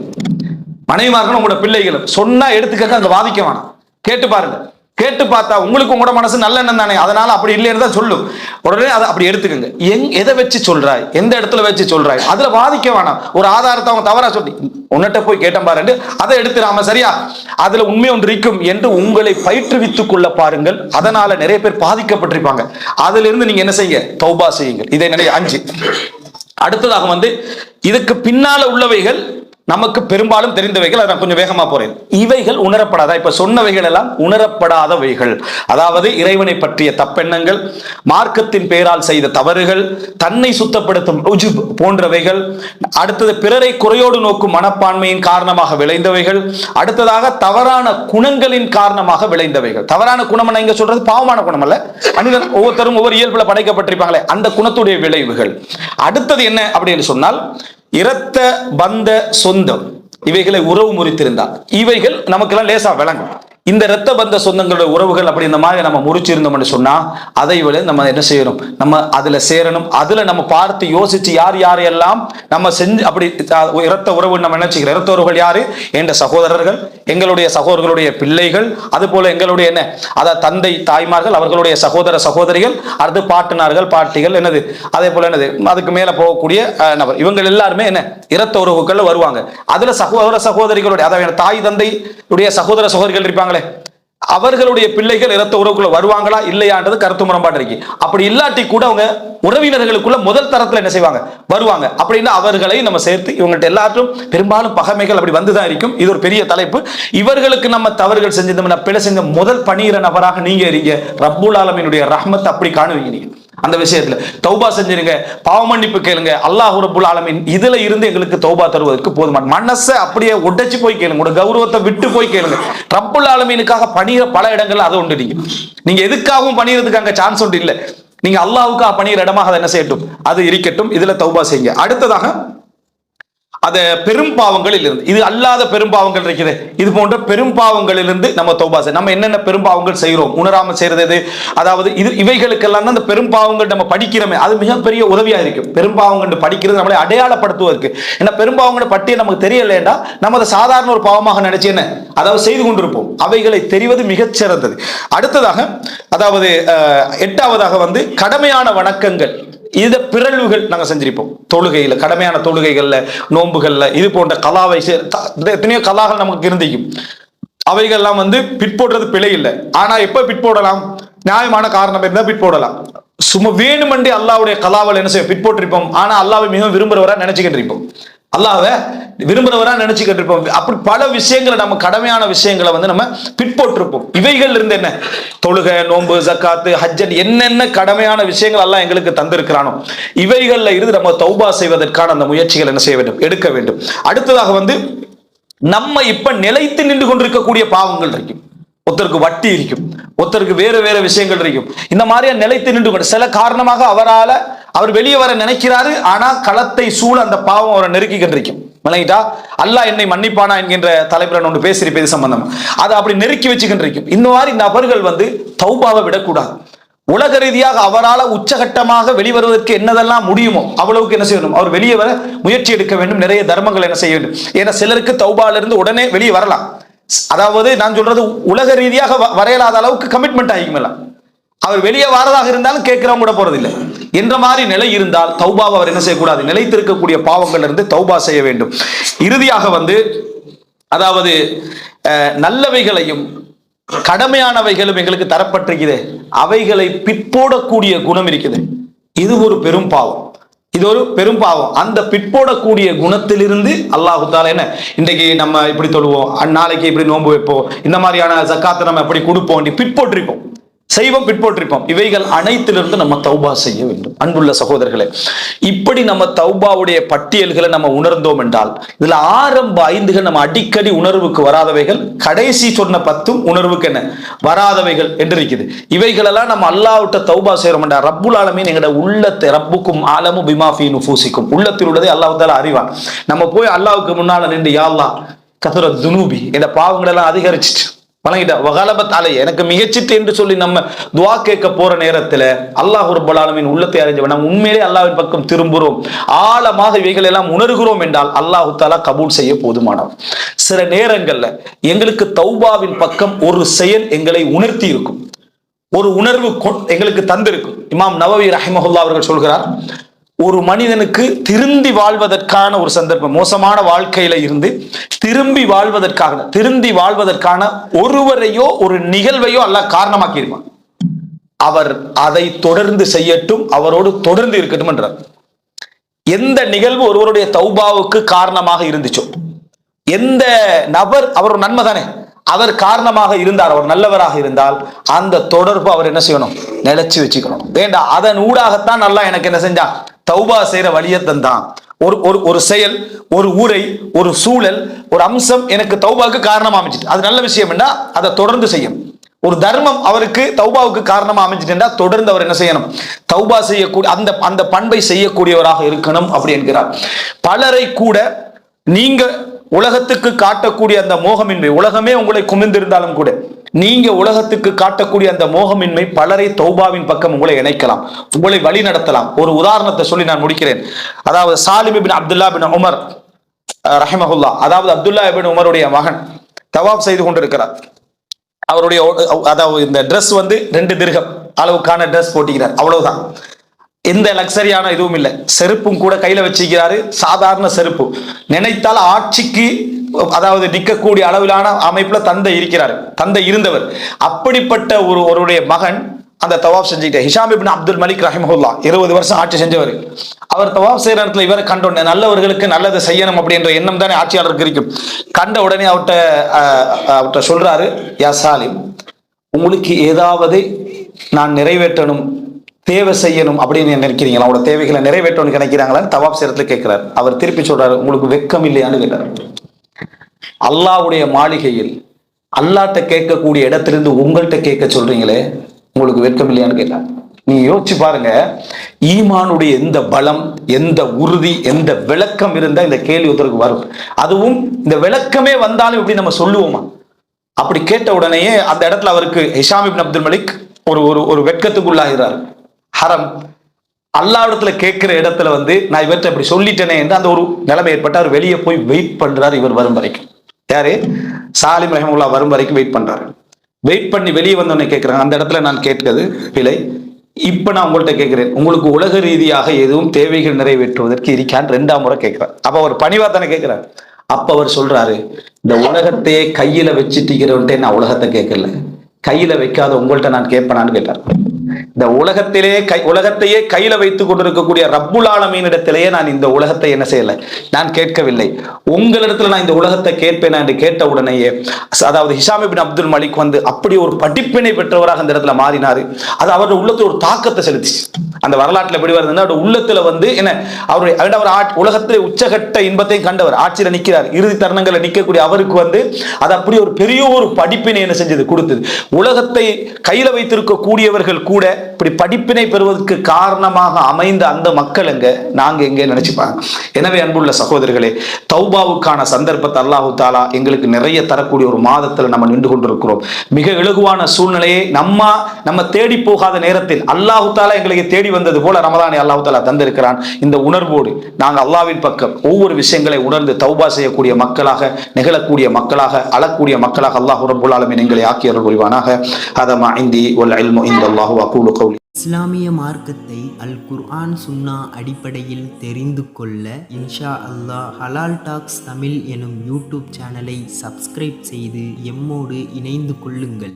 மனைவிமார்கள் உங்களோட பிள்ளைகள் சொன்னா எடுத்துக்க, அங்க வாதிக்க வேணாம், கேட்டு பாருங்க. கேட்டு பார்த்தா உங்களுக்கு உங்களோட மனசு நல்ல எண்ணம் தானே, அதனால அப்படி இல்லைன்னு தான் சொல்லும். உடனே அதை அப்படி எடுத்துக்கங்க. எதை வச்சு சொல்றாய், எந்த இடத்துல வச்சு சொல்றாய், அதுல வாதிக்க வேணாம். ஒரு ஆதாரத்தை அவங்க தவறா சொல்லி உன்னிட்ட போய் கேட்டேன் பாரு, அதை எடுத்துடாம சரியா அதுல உண்மை ஒன்று இருக்கும் என்று உங்களை பயிற்றுவித்துக் கொள்ள பாருங்கள். அதனால நிறைய பேர் பாதிக்கப்பட்டிருப்பாங்க. அதுல இருந்து நீங்க என்ன செய்யுங்க, தௌபா செய்யுங்கள். இதை நிறைய 5. அடுத்ததாக இதுக்கு பின்னால உள்ளவைகள் நமக்கு பெரும்பாலும் தெரிந்தவைகள். அதை நான் கொஞ்சம் வேகமா போறேன். இவைகள் உணரப்படாத, இப்ப சொன்னவைகள் எல்லாம் உணரப்படாதவைகள். அதாவது இறைவனை பற்றிய தப்பெண்ணங்கள், மார்க்கத்தின் பெயரால் செய்த தவறுகள், தன்னை சுத்தப்படுத்தும் உஜுப் போன்றவைகள், அடுத்தது பிறரை குறையோடு நோக்கும் மனப்பான்மையின் காரணமாக விளைந்தவைகள், அடுத்ததாக தவறான குணங்களின் காரணமாக விளைந்தவைகள். தவறான குணம் இங்க சொல்றது பாவமான குணம் அல்ல, மனிதன் ஒவ்வொருத்தரும் ஒவ்வொரு இயல்புல படைக்கப்பட்டிருப்பாங்களே அந்த குணத்துடைய விளைவுகள். அடுத்தது என்ன அப்படின்னு சொன்னால் இரத்த பந்த சொந்தம், இவைகளை உறவு முறித்திருந்தால் இவைகள் நமக்கெல்லாம் லேசா விளங்கும். இந்த இரத்த பந்த சொந்தங்களுடைய உறவுகள் அப்படி இந்த மாதிரி நம்ம முறிச்சிருந்தோம்னு சொன்னா அதை விட நம்ம என்ன செய்யணும், நம்ம அதுல சேரணும். அதுல நம்ம பார்த்து யோசிச்சு யார் யாரையெல்லாம் நம்ம செஞ்சு அப்படி இரத்த உறவு நம்ம நினைச்சுக்கிறோம். இரத்த உறவுகள் யாரு, என்ற சகோதரர்கள், எங்களுடைய சகோதரர்களுடைய பிள்ளைகள், அது போல எங்களுடைய என்ன அதாவது தந்தை தாய்மார்கள், அவர்களுடைய சகோதர சகோதரிகள், அடுத்து பாட்டனார்கள் பாட்டிகள், என்னது அதே போல என்னது அதுக்கு மேல போகக்கூடிய நபர், இவங்க எல்லாருமே என்ன இரத்த உறவுகள் வருவாங்க. அதுல சகோதர சகோதரிகளுடைய அதாவது தாய் தந்தை உடைய சகோதர சகோதரிகள் இருப்பாங்களே, அவர்களுடைய பிள்ளைகள் இரத்த உறவுக்குள்ள வருவாங்களா இல்லையான்றது கருத்து முரண்பாடு இருக்கு. அப்படி இல்லாட்டி கூட அவங்க உறவினர்களுக்குள்ள முதல் தரத்துல என்ன செய்வாங்க, வருவாங்க. அப்படின்னா அவர்களை நம்ம சேர்த்து இவங்கள்ட்ட எல்லாரும் பெரும்பாலும் பகைமைகள் அப்படி வந்துதான் இருக்கும். இது ஒரு பெரிய தலைப்பு. இவர்களுக்கு நம்ம தவறுகள் செஞ்சோம்னா பிழை செஞ்ச முதல் பணியிற நபராக நீங்க இருங்க. ரப்புல் ஆலமீனுடைய ரஹ்மத் அப்படி காணுவீங்க. நீங்க அந்த விஷயத்துல தௌபா செஞ்சிருங்க, பாவ மன்னிப்பு கேளுங்க. அல்லாஹ் ரப்புல் ஆலமீன் இதுல இருந்து எங்களுக்கு தௌபா தருவதற்கு போதுமான மனசை அப்படியே உடைச்சு போய் கேளுங்க, உங்க கௌரவத்தை விட்டு போய் கேளுங்க. ரப்புல் ஆலமீனுக்காக பணியிற பல இடங்கள்ல அதை உண்டு. நீங்க எதுக்காகவும் பணியறதுக்கு அங்க சான்ஸ் உண்டு இல்ல, நீங்க அல்லாஹ்வுக்காக பணியிற இடமாக அதை என்ன செய்யட்டும், அது இருக்கட்டும். இதுல தௌபா செய்யுங்க. அடுத்ததாக அத பெரும் பாவங்களில் இருந்து, இது அல்லாத பெரும் பாவங்கள் இருக்குது, இது போன்ற பெரும் பாவங்களிலிருந்து நம்ம தௌபா செய்ய. நம்ம என்னென்ன பெரும் பாவங்கள் செய்கிறோம், உணராம செய்யறது, அதாவது இது இவைகளுக்கெல்லாம் தான் அந்த பெரும் பாவங்கள் நம்ம படிக்கிறோமே அது மிகப்பெரிய உதவியா இருக்கும். பெரும் பாவங்கள் படிக்கிறது நம்மளை அடையாளப்படுத்துவதற்கு. ஏன்னா பெரும் பாவங்களை பற்றிய நமக்கு தெரியலைண்டா நம்ம அதை சாதாரண ஒரு பாவமாக நினைச்சு என்ன அதாவது செய்து கொண்டிருப்போம். அவைகளை தெரிவது மிகச்சிறந்தது. அடுத்ததாக அதாவது 8ஆவதாக கடமையான வணக்கங்கள், இந்த பிறழ்வுகள் நாங்க செஞ்சிருப்போம். தொழுகையில, கடமையான தொழுகைகள்ல, நோன்புகள்ல, இது போன்ற கலாவை எத்தனையோ கலாகள் நமக்கு இருந்திக்கும். அவைகள்லாம் பிற்போடுறது பிழை இல்லை. ஆனா எப்ப பிற்போடலாம், நியாயமான காரணம் இருந்தா பிற்போடலாம். சும்மா வேணுமென்றே அல்லாவுடைய கலாவல் என்ன செய்ய பிற்போட்டிருப்போம். ஆனா அல்லாவை மிகவும் விரும்புறவரா நினைச்சுக்கிட்டு இருப்போம், அல்லாஹ்வை விரும்புறவரா நினைச்சுக்கிட்டு இருப்போம். அப்படி பல விஷயங்களை நம்ம கடமையான விஷயங்களை நம்ம பிற்போட்டிருப்போம். இவைகள் இருந்து என்ன தொழுகை, நோன்பு, ஜக்காத்து, ஹஜ்ஜன் என்னென்ன கடமையான விஷயங்கள் எல்லாம் எங்களுக்கு தந்திருக்கிறானோ இவைகள்ல இருந்து நம்ம தௌபா செய்வதற்கான அந்த முயற்சிகள் என்ன செய்ய வேண்டும், எடுக்க வேண்டும். அடுத்ததாக நம்ம இப்ப நிலைத்து நின்று கொண்டிருக்கக்கூடிய பாவங்கள் இருக்கும். ஒருத்தருக்கு வட்டி இருக்கும், ஒருத்தருக்கு வேறு வேறு விஷயங்கள் இருக்கும். இந்த மாதிரியா நிலைத்து நின்று கொண்டு சில காரணமாக அவர் வெளியே வர நினைக்கிறாரு, ஆனா களத்தை சூழ அந்த பாவம் அவரை நெருக்கிக்கிட்டு இருக்கும். விளங்கிட்டா, அல்லாஹ் என்னை மன்னிப்பானா என்கின்ற தலைப்புல ஒன்று பேசியிருப்பது சம்பந்தமா அதை அப்படி நெருக்கி வச்சுக்கிட்டு இருக்கும். இந்த மாதிரி நபர்கள் தௌபாவை விடக்கூடாது. உலக ரீதியாக அவரால் உச்சகட்டமாக வெளிவருவதற்கு என்னதெல்லாம் முடியுமோ அவ்வளவுக்கு என்ன செய்யணும், அவர் வெளியே வர முயற்சி எடுக்க வேண்டும். நிறைய தர்மங்கள் என்ன செய்ய வேண்டும். ஏன்னா சிலருக்கு தௌபால இருந்து உடனே வெளியே வரலாம். அதாவது நான் சொல்றது உலக ரீதியாக வரையலாத அளவுக்கு கமிட்மெண்ட் ஆகிக்கலாம். அவர் வெளியே வாரதாக இருந்தாலும் கேட்கிறவங்க கூட போறதில்லை என்ற மாதிரி நிலை இருந்தால் தௌபாவை அவர் என்ன செய்யக்கூடாது, நிலைத்திருக்கக்கூடிய பாவங்கள் இருந்து தௌபா செய்ய வேண்டும். இறுதியாக அதாவது நல்லவைகளையும் கடமையானவைகளும் எங்களுக்கு தரப்பட்டிருக்குது, அவைகளை பிற்போடக்கூடிய குணம் இருக்குது. இது ஒரு பெரும் பாவம், இது ஒரு பெரும் பாவம். அந்த பிற்போடக்கூடிய குணத்திலிருந்து அல்லாஹ் தாலா என்ன இன்றைக்கு நம்ம இப்படி தொழுவோம், நாளைக்கு இப்படி நோன்பு வைப்போம், இந்த மாதிரியான ஜக்காத்தை நம்ம எப்படி கொடுப்போம், பிற்போட்டிருப்போம், செய்வோம், பிற்போட்டிருப்போம். இவைகள் அனைத்திலிருந்து நம்ம தௌபா செய்ய வேண்டும். அன்புள்ள சகோதரர்களே, இப்படி நம்ம தௌபாவுடைய பட்டியல்களை நம்ம உணர்ந்தோம் என்றால் இதுல ஆரம்ப 5 நம்ம அடிக்கடி உணர்வுக்கு வராதவைகள், கடைசி சொன்ன 10 உணர்வுக்கு என்ன வராதவைகள் என்று இருக்குது. இவைகளெல்லாம் நம்ம அல்லாஹ்விட்ட தௌபா செய்யறோம் என்றால் ரப்புல் ஆலமீன் எங்கட உள்ளத்தை, ரப்புக்கும் ஆலமு பிமா ஃபீ நுஃபூசிக்கும், உள்ளத்தில் உள்ளதை அல்லாஹ் தஆலா அறிவான். நம்ம போய் அல்லாஹ்வுக்கு முன்னால நின்று யா அல்லாஹ் கதர துனூபி, இந்த பாவங்கள் எல்லாம் அதிகரிச்சிட்டு வழங்கிட்டா வகாலபத் அலை எனக்கு மிகச்சிட்டு என்று சொல்லி நம்ம துவா கேட்க போற நேரத்துல அல்லாஹ் ரப்பல் ஆலமீன் உள்ளத்தை அறிஞ்சவன் நம்ம உண்மையிலே அல்லாஹ்வின் பக்கம் திரும்புகிறோம், ஆழமாக இவைகள் எல்லாம் உணர்கிறோம் என்றால் அல்லாஹ் தஆலா கபூல் செய்ய போதுமானவன். சில நேரங்கள்ல எங்களுக்கு தௌபாவின் பக்கம் ஒரு செயல் எங்களை உணர்த்தி இருக்கும், ஒரு உணர்வு எங்களுக்கு தந்திருக்கும். இமாம் நவவி ரஹிமஹுல்லாஹ் அவர்கள் சொல்கிறார், ஒரு மனிதனுக்கு திருந்தி வாழ்வதற்கான ஒரு சந்தர்ப்பம், மோசமான வாழ்க்கையில இருந்து திருந்தி வாழ்வதற்கான ஒருவரையோ ஒரு நிகழ்வையோ அல்லாஹ் காரணமாக்கி இருப்பான். அவர் அதை தொடர்ந்து செய்யட்டும், அவரோடு தொடர்ந்து இருக்கட்டும் என்றார். எந்த நிகழ்வு ஒருவருடைய தௌபாவுக்கு காரணமாக இருந்துச்சோ, எந்த நபர் அவர் நன்மை தானே, அவர் காரணமாக இருந்தார், அவர் நல்லவராக இருந்தால் அந்த தொடர்பு அவர் என்ன செய்யணும், நிலைச்சு வச்சுக்கணும். வேண்டாம் அதன் ஊடாகத்தான் நல்லா எனக்கு என்ன செஞ்சான், தௌபா செய்யற வழியை தந்தான். ஒரு செயல், ஒரு உரை, ஒரு சூழல், ஒரு அம்சம் எனக்கு தௌபாவுக்கு காரணமா அமைச்சிட்டு அது நல்ல விஷயம் என்றா அதை தொடர்ந்து செய்யணும். ஒரு தர்மம் அவருக்கு தௌபாவுக்கு காரணமா அமைஞ்சிட்டா தொடர்ந்து அவர் என்ன செய்யணும், தௌபா செய்யக்கூடிய அந்த பண்பை செய்யக்கூடியவராக இருக்கணும் அப்படி என்கிறார். பலரை கூட நீங்க உலகத்துக்கு காட்டக்கூடிய அந்த மோகமின்மை, உலகமே உங்களை குமிழ்ந்திருந்தாலும் கூட நீங்க உலகத்துக்கு காட்டக்கூடிய அந்த மோகமின்மை பலரை தௌபாவின் பக்கம் உங்களை இணைக்கலாம், உங்களை வழி நடத்தலாம். ஒரு உதாரணத்தை சொல்லி நான் முடிக்கிறேன். அதாவது சாலிம் இப்னு அப்துல்லா பின் உமர் ரஹிமஹுல்லா, அதாவது அப்துல்லா இப்னு உமருடைய மகன் தவாப் செய்து கொண்டிருக்கிறார். அவருடைய அதாவது இந்த ட்ரெஸ் வந்து 2 திர்ஹம் அளவுக்கான ட்ரெஸ் போட்டிக்கிறார், அவ்வளவுதான். எந்த லக்ஸரியான இதுவும் இல்லை, செருப்பும் கூட கையில வச்சுக்கிறாரு, சாதாரண செருப்பு. நினைத்தால் ஆட்சிக்கு அதாவது நிற்கக்கூடிய அளவிலான அமைப்புல தந்தை இருக்கிறார், தந்தை இருந்தவர். அப்படிப்பட்ட ஒருவருடைய மகன் அந்த தவாப் செஞ்சுக்கிட்ட ஹிஷாம் இப்னு அப்துல் மலிக் ரஹிமஹுல்லா 20 வருஷம் ஆட்சி செஞ்சவர். அவர் தவாப் செய்யற இடத்துல இவரை கண்டோடனே நல்லவர்களுக்கு நல்லதை செய்யணும் அப்படின்ற எண்ணம் தானே ஆட்சியாளருக்கு இருக்கும். கண்ட உடனே அவர்கிட்ட சொல்றாரு, யா சாலிம், உங்களுக்கு ஏதாவது நான் நிறைவேற்றணும், தேவை செய்யணும் அப்படின்னு நினைக்கிறீங்களா, அவரோட தேவைகளை நிறைவேற்றணும்னு நினைக்கிறாங்களான்னு தவாப் செய்யறதுல கேட்கிறார். அவர் திருப்பி சொல்றாரு, உங்களுக்கு வெக்கம் இல்லையான்னு கேட்டார். அல்லாஹ்வுடைய மாளிகையில் அல்லாஹ்ட்ட கேட்கக்கூடிய இடத்திலிருந்து உங்கள்கிட்ட கேட்க சொல்றீங்களே, உங்களுக்கு வெட்கம் இல்லையான்னு கேட்டார். நீங்க யோசிச்சு பாருங்க, ஈமானுடைய எந்த பலம், எந்த உறுதி, எந்த விளக்கம் இருந்தா இந்த கேள்வி ஒருத்தருக்கு வரும். அதுவும் இந்த விளக்கமே வந்தாலும் இப்படி நம்ம சொல்லுவோமா? அப்படி கேட்ட உடனேயே அந்த இடத்துல அவருக்கு ஹிஷாம் இப்னு அப்துல் மலிக் ஒரு வெட்கத்துக்குள்ளாகிறார். ஹரம் அல்லாஹ்விடத்துல கேட்கிற இடத்துல வந்து நான் இவர்கிட்ட இப்படி சொல்லிட்டேனே என்று அந்த ஒரு நிலைமை ஏற்பட்டு அவர் வெளியே போய் வெயிட் பண்றாரு. இவர் வரும் வரைக்கும், யாரு சாலிம் ரஹிமஹுல்லாஹ் வரும் வரைக்கும் வெயிட் பண்றாரு. வெயிட் பண்ணி வெளியே வந்தோடனே கேட்கிறாங்க, அந்த இடத்துல நான் கேட்கிறது பிழை, இப்ப நான் உங்கள்கிட்ட கேட்கிறேன், உங்களுக்கு உலக ரீதியாக எதுவும் தேவைகள் நிறைவேற்றுவதற்கு இருக்கான்னு 2ஆம் முறை கேட்கிறார். அப்ப அவர் பணிவா தானே கேட்கிறார். அப்ப அவர் சொல்றாரு, இந்த உலகத்தையே கையில வச்சுட்டீங்கிறவன்ட்டே நான் உலகத்தை கேட்கல, கையில வைக்காத உங்கள்கிட்ட நான் கேட்பேனான்னு கேட்டார். இந்த உலகத்தையே கையில வைத்துக் கொண்டிருக்கக்கூடிய ரப்புல் ஆலமீன் இடத்திலேயே நான் இந்த உலகத்தை என்ன செய்யல, நான் கேட்கவில்லை, உங்களிடத்துல நான் இந்த உலகத்தை கேட்பேன் என்று கேட்ட உடனேயே அதாவது ஹிஷாம் இப்னு அப்துல் மலிக் வந்து அப்படி ஒரு படிப்பினை பெற்றவராக அந்த இடத்துல மாறினாரு. அது அவருடைய உள்ளத்துல ஒரு தாக்கத்தை செலுத்திச்சு. அந்த வரலாற்றுல எப்படி வருதுன்னா, அவருடைய உள்ளத்துல வந்து என்ன, அவர் உலகத்திலே உச்சகட்ட இன்பத்தையும் கண்டவர், ஆட்சியில நிற்கிறார், இறுதி தருணங்களை நிற்கக்கூடிய அவருக்கு வந்து அது அப்படி ஒரு பெரிய ஒரு படிப்பினை என்ன செஞ்சது, கொடுத்தது. உலகத்தை கையில வைத்திருக்க கூடியவர்கள் கூட இப்படி படிப்பினை பெறுவதற்கு காரணமாக அமைந்த அந்த மக்கள் எங்க, நாங்க எங்க நினைச்சுப்பாங்க. எனவே அன்புள்ள சகோதரர்களே, தௌபாவுக்கான சந்தர்ப்பத்தை அல்லாஹு தாலா எங்களுக்கு நிறைய தரக்கூடிய ஒரு மாதத்துல நம்ம நின்று கொண்டிருக்கிறோம். மிக இலகுவான சூழ்நிலையை நம்ம தேடி போகாத நேரத்தில் அல்லாஹு தாலா எங்களுக்கு தேடி வந்தது போல ரமதானை அல்லாஹு தாலா தந்திருக்கிறான். இந்த உணர்வோடு நாங்கள் அல்லாஹ்வின் பக்கம் ஒவ்வொரு விஷயங்களை உணர்ந்து தௌபா செய்யக்கூடிய மக்களாக, நிகழக்கூடிய மக்களாக, அழக்கூடிய மக்களாக அல்லாஹ் ரப்புல் ஆலமீன் எங்களை ஆக்கியருள் புரிவானாக. ஹதா இந்தி வல் இல்மு இன்தல்லாஹு வஅகூலு கௌலி. இஸ்லாமிய மார்க்கத்தை அல் குர்ஆன் சுன்னா அடிப்படையில் தெரிந்து கொள்ள இன்ஷா அல்லாஹ் ஹலால் டாக்ஸ் தமிழ் எனும் யூடியூப் சேனலை சப்ஸ்கிரைப் செய்து எம்மோடு இணைந்து கொள்ளுங்கள்.